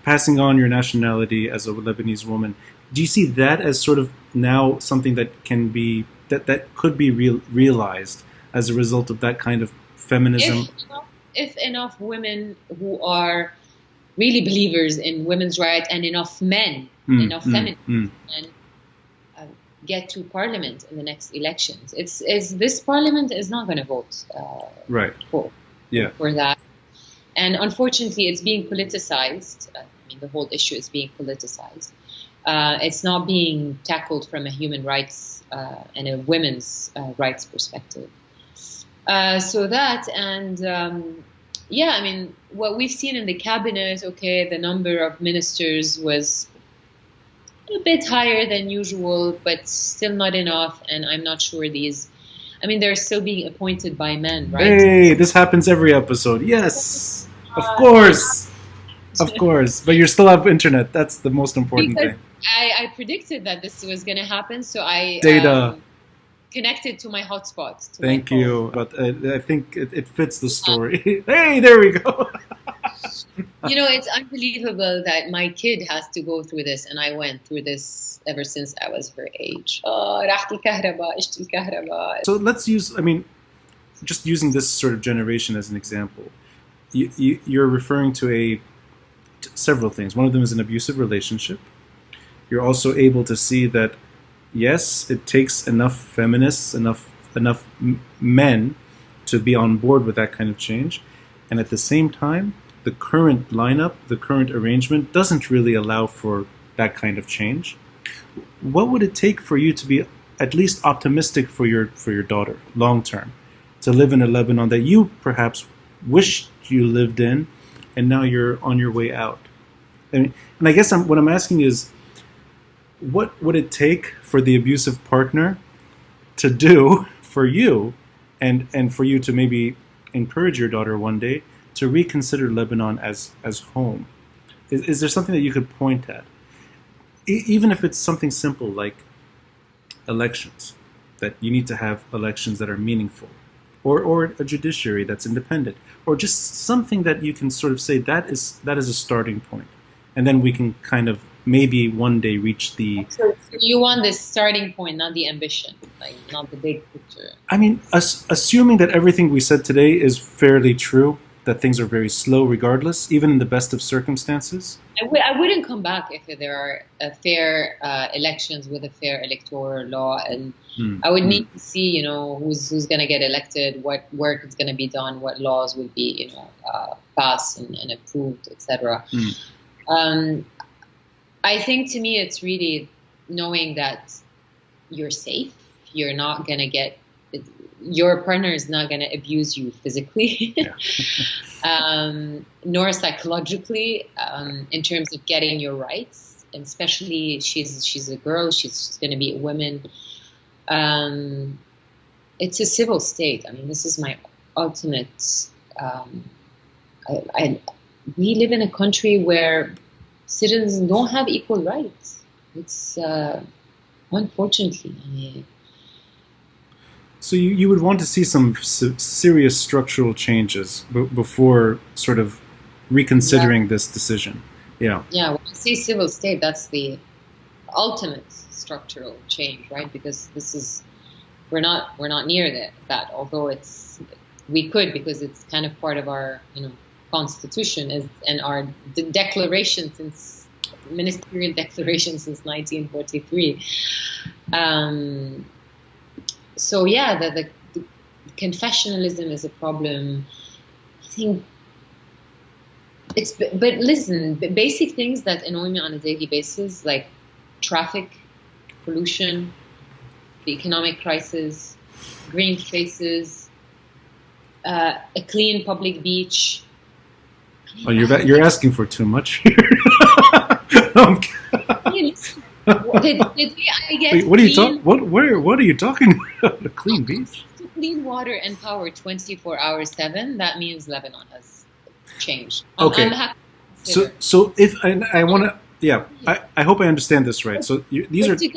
passing on your nationality as a Lebanese woman, do you see that as sort of now something that can be, that could be realized as a result of that kind of feminism? If enough women who are really believers in women's rights and enough men enough feminists and get to parliament in the next elections. This parliament is not going to vote for that. And unfortunately, it's being politicized. The whole issue is being politicized. It's not being tackled from a human rights and a women's rights perspective. So that, and what we've seen in the cabinet, the number of ministers was a bit higher than usual, but still not enough. And I'm not sure they're still being appointed by men, right? Hey, this happens every episode. Yes, of course. Of course. But you still have internet. That's the most important thing. I predicted that this was going to happen, so I connected to my hotspot. Thank you. But I think it fits the story. Hey, there we go. It's unbelievable that my kid has to go through this, and I went through this ever since I was her age. So let's use, just using this sort of generation as an example. You're referring to several things. One of them is an abusive relationship. You're also able to see that, yes, it takes enough feminists, enough men to be on board with that kind of change. And at the same time, the current lineup, the current arrangement doesn't really allow for that kind of change. What would it take for you to be at least optimistic for your daughter, long term, to live in a Lebanon that you perhaps wished you lived in, and now you're on your way out? And I guess what I'm asking is, what would it take for the abusive partner to do for you, and for you to maybe encourage your daughter one day to reconsider Lebanon as home? Is there something that you could point at? Even if it's something simple like elections, that you need to have elections that are meaningful, or a judiciary that's independent, or just something that you can sort of say that is a starting point. And then we can kind of maybe one day reach the... So you want this starting point, not the ambition, not the big picture. Assuming that everything we said today is fairly true, that things are very slow regardless, even in the best of circumstances? I wouldn't come back if there are fair elections with a fair electoral law, and I would need to see, who's going to get elected, what work is going to be done, what laws will be, passed and approved, etc. I think, to me, it's really knowing that you're safe. You're not going to get... Your partner is not going to abuse you physically, nor psychologically, in terms of getting your rights. And especially, she's a girl. She's going to be a woman. It's a civil state. This is my ultimate... we live in a country where citizens don't have equal rights. It's unfortunately. So you would want to see some serious structural changes before sort of reconsidering this decision. Yeah. Yeah. When you say civil state, that's the ultimate structural change, right? Because we're not near that. Although we could, because it's kind of part of our constitution and our declaration ministerial declaration since 1943. So yeah, the confessionalism is a problem. I think but listen, basic things that annoy me on a daily basis, like traffic, pollution, the economic crisis, green spaces, a clean public beach. Oh, you're asking for too much here. What are you talking? What are you talking about? A clean beach? Clean water and power 24 hours 7. That means Lebanon has changed. Okay. I'm happy so if I want to, I hope I understand this right. So these are to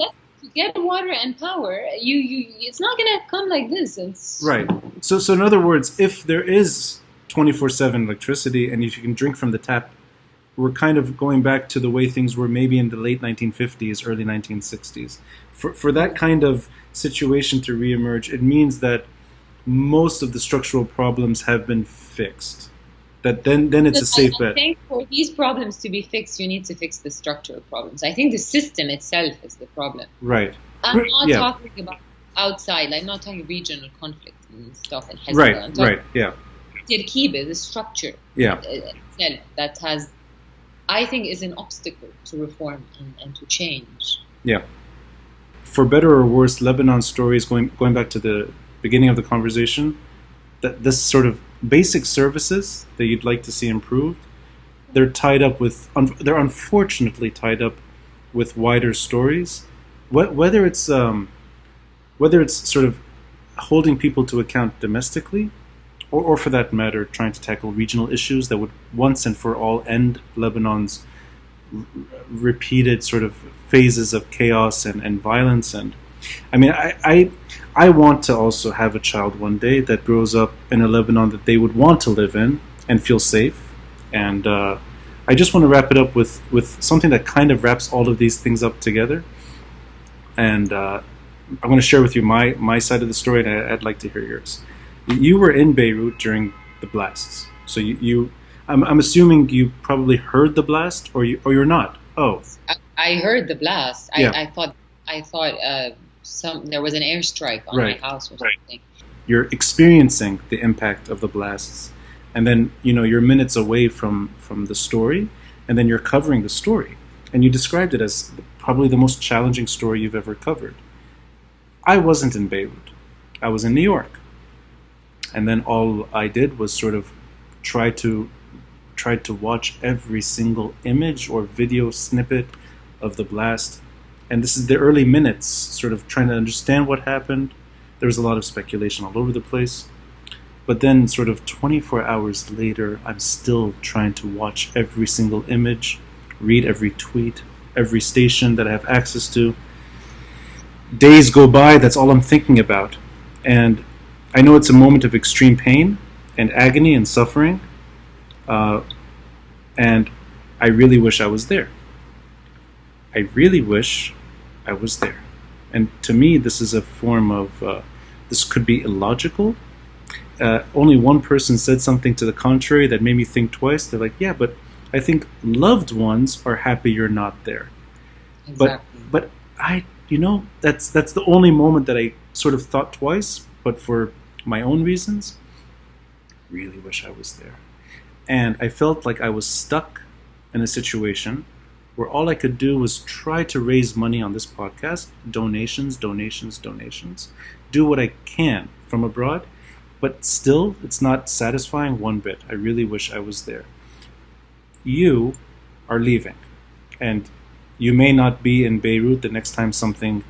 get water and power. It's not gonna come like this. It's right. So in other words, if there is 24/7 electricity and if you can drink from the tap, we're kind of going back to the way things were maybe in the late 1950s, early 1960s. For that kind of situation to reemerge, it means that most of the structural problems have been fixed. then it's a safe I bet. think for these problems to be fixed, you need to fix the structural problems. I think the system itself is the problem. Right. I'm not Yeah. talking about outside. I'm not talking regional conflict and stuff and Hezbollah. Right. I'm talking Right. Yeah. Terkiba, the structure Yeah. itself that has, I think, is an obstacle to reform and to change. Yeah. For better or worse, Lebanon stories, going back to the beginning of the conversation, that this sort of basic services that you'd like to see improved, they're tied up with, they're unfortunately tied up with wider stories. Whether it's sort of holding people to account domestically, or for that matter, trying to tackle regional issues that would once and for all end Lebanon's repeated sort of phases of chaos and violence. And I mean, I want to also have a child one day that grows up in a Lebanon that they would want to live in and feel safe. And I just want to wrap it up with something that kind of wraps all of these things up together. And I'm going to share with you my side of the story, and I'd like to hear yours. You were in Beirut during the blasts, so I'm assuming you probably heard the blast, or you're not. Oh, I heard the blast. Yeah. I thought there was an airstrike on my house or something. You're experiencing the impact of the blasts, and then you're minutes away from the story, and then you're covering the story, and you described it as probably the most challenging story you've ever covered. I wasn't in Beirut. I was in New York. And then all I did was sort of try to watch every single image or video snippet of the blast. And this is the early minutes, sort of trying to understand what happened. There was a lot of speculation all over the place. But then sort of 24 hours later, I'm still trying to watch every single image, read every tweet, every station that I have access to. Days go by, that's all I'm thinking about. And I know it's a moment of extreme pain and agony and suffering, and I really wish I was there. I really wish I was there. And to me, this is a form of, this could be illogical. Only one person said something to the contrary that made me think twice. They're like, yeah, but I think loved ones are happy you're not there. Exactly. But I, that's the only moment that I sort of thought twice, but for my own reasons, really wish I was there. And I felt like I was stuck in a situation where all I could do was try to raise money on this podcast, donations, do what I can from abroad, but still, it's not satisfying one bit. I really wish I was there. You are leaving, and you may not be in Beirut the next time something.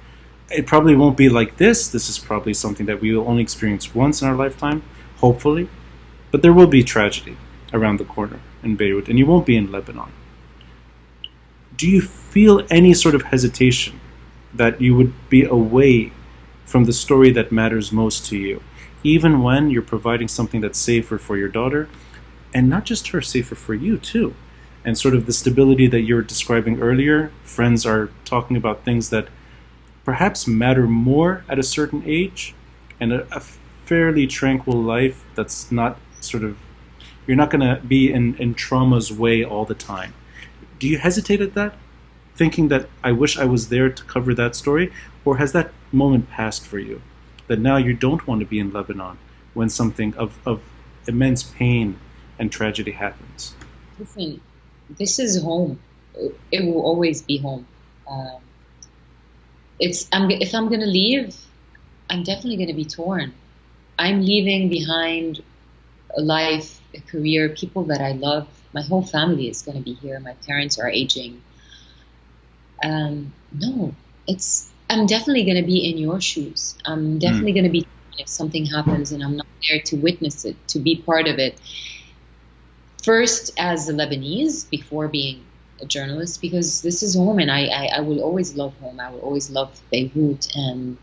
It probably won't be like this. This is probably something that we will only experience once in our lifetime, hopefully. But there will be tragedy around the corner in Beirut, and you won't be in Lebanon. Do you feel any sort of hesitation that you would be away from the story that matters most to you, even when you're providing something that's safer for your daughter, and not just her, safer for you too? And sort of the stability that you were describing earlier, friends are talking about things that perhaps matter more at a certain age, and a fairly tranquil life that's not sort of, you're not going to be in trauma's way all the time. Do you hesitate at that? Thinking that I wish I was there to cover that story? Or has that moment passed for you? That now you don't want to be in Lebanon when something of immense pain and tragedy happens? Listen, this is home. It will always be home. If I'm going to leave, I'm definitely going to be torn. I'm leaving behind a life, a career, people that I love. My whole family is going to be here. My parents are aging. No, I'm definitely going to be in your shoes. I'm definitely going to be if something happens and I'm not there to witness it, to be part of it. First, as a Lebanese, before being a journalist, because this is home, and I will always love home. I will always love Beirut, and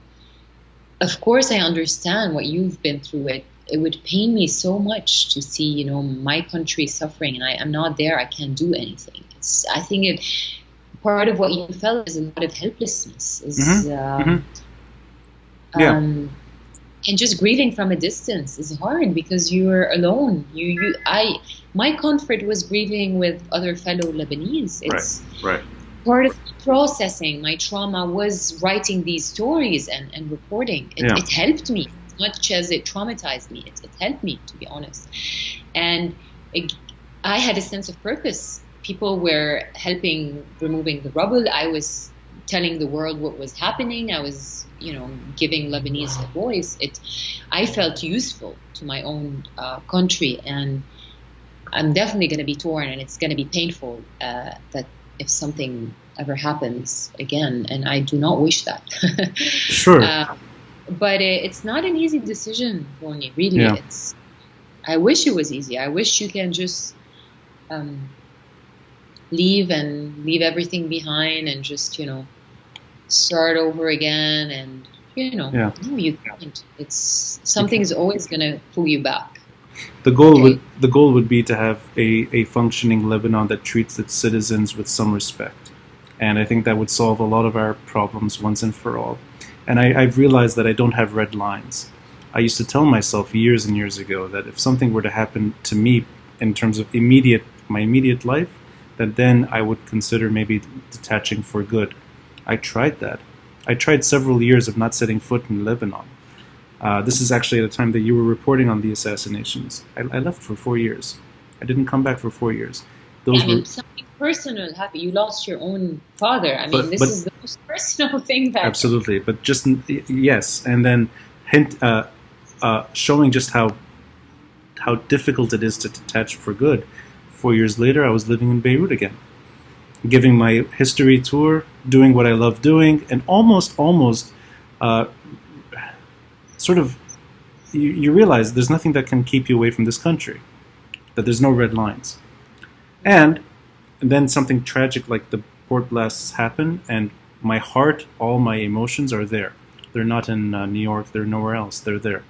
of course, I understand what you've been through. It would pain me so much to see, my country suffering, and I'm not there. I can't do anything. I think part of what you felt is a lot of helplessness. and just grieving from a distance is hard because you're alone. My comfort was grieving with other fellow Lebanese. It's right. part of processing my trauma was writing these stories and reporting. It helped me as much as it traumatized me. It helped me, to be honest. And I had a sense of purpose. People were helping removing the rubble. I was telling the world what was happening. I was, giving Lebanese a voice. I felt useful to my own country, and I'm definitely going to be torn, and it's going to be painful that if something ever happens again, and I do not wish that. Sure. But it's not an easy decision, Ronnie, really. Yeah. I wish it was easy. I wish you can just leave everything behind and just, start over again. And, no, you can't. Something's always going to pull you back. The goal would be to have a functioning Lebanon that treats its citizens with some respect. And I think that would solve a lot of our problems once and for all. And I've realized that I don't have red lines. I used to tell myself years and years ago that if something were to happen to me in terms of my immediate life, that then I would consider maybe detaching for good. I tried that. I tried several years of not setting foot in Lebanon. This is actually at the time that you were reporting on the assassinations. I left for 4 years. I didn't come back for 4 years. Something personal happened. You lost your own father. This is the most personal thing that... Absolutely. But yes. And then showing just how difficult it is to detach for good. 4 years later, I was living in Beirut again, giving my history tour, doing what I love doing, and almost sort of, you realize there's nothing that can keep you away from this country, that there's no red lines. And then something tragic like the port blasts happen, and my heart, all my emotions are there. They're not in New York, they're nowhere else, they're there.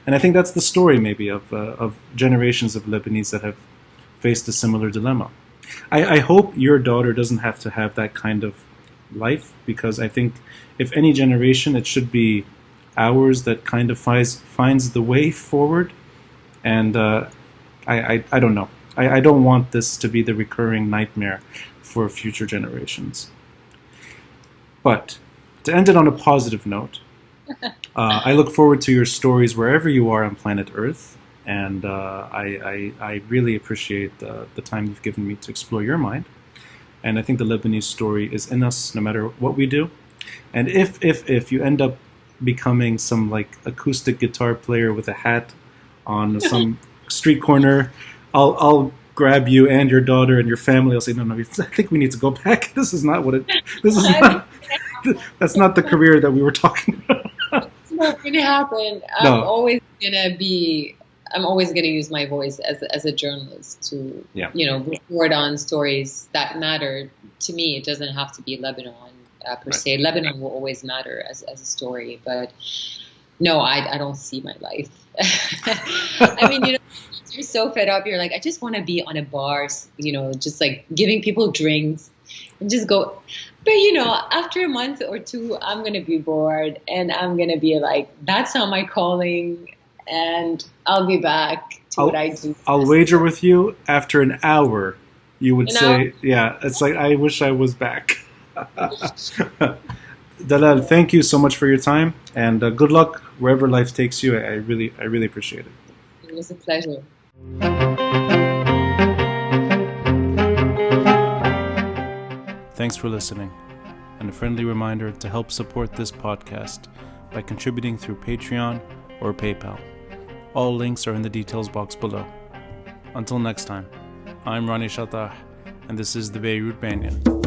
And I think that's the story maybe of generations of Lebanese that have faced a similar dilemma. I hope your daughter doesn't have to have that kind of life, because I think if any generation, it should be ours that kind of finds the way forward. And I don't know. I don't want this to be the recurring nightmare for future generations. But to end it on a positive note, I look forward to your stories wherever you are on planet Earth. And I really appreciate the time you've given me to explore your mind. And I think the Lebanese story is in us no matter what we do. And if you end up becoming some like acoustic guitar player with a hat on some street corner, I'll grab you and your daughter and your family. I'll say, no, I think we need to go back. This is not that's not the career that we were talking about. It's not going to happen. I'm always going to use my voice as a journalist to, report on stories that matter to me. It doesn't have to be Lebanon per se. Lebanon will always matter as a story, but no, I don't see my life. You're so fed up. You're like, I just want to be on a bar, just like giving people drinks and just go. But, after a month or two, I'm going to be bored and I'm going to be like, that's not my calling. And I'll be back to what I do. I'll wager with you, after an hour, you would say, yeah, it's like, I wish I was back. Dalal, thank you so much for your time, and good luck wherever life takes you. I really appreciate it. It was a pleasure. Thanks for listening, and a friendly reminder to help support this podcast by contributing through Patreon or PayPal. All links are in the details box below. Until next time, I'm Ronnie Shatah, and this is the Beirut Banyan.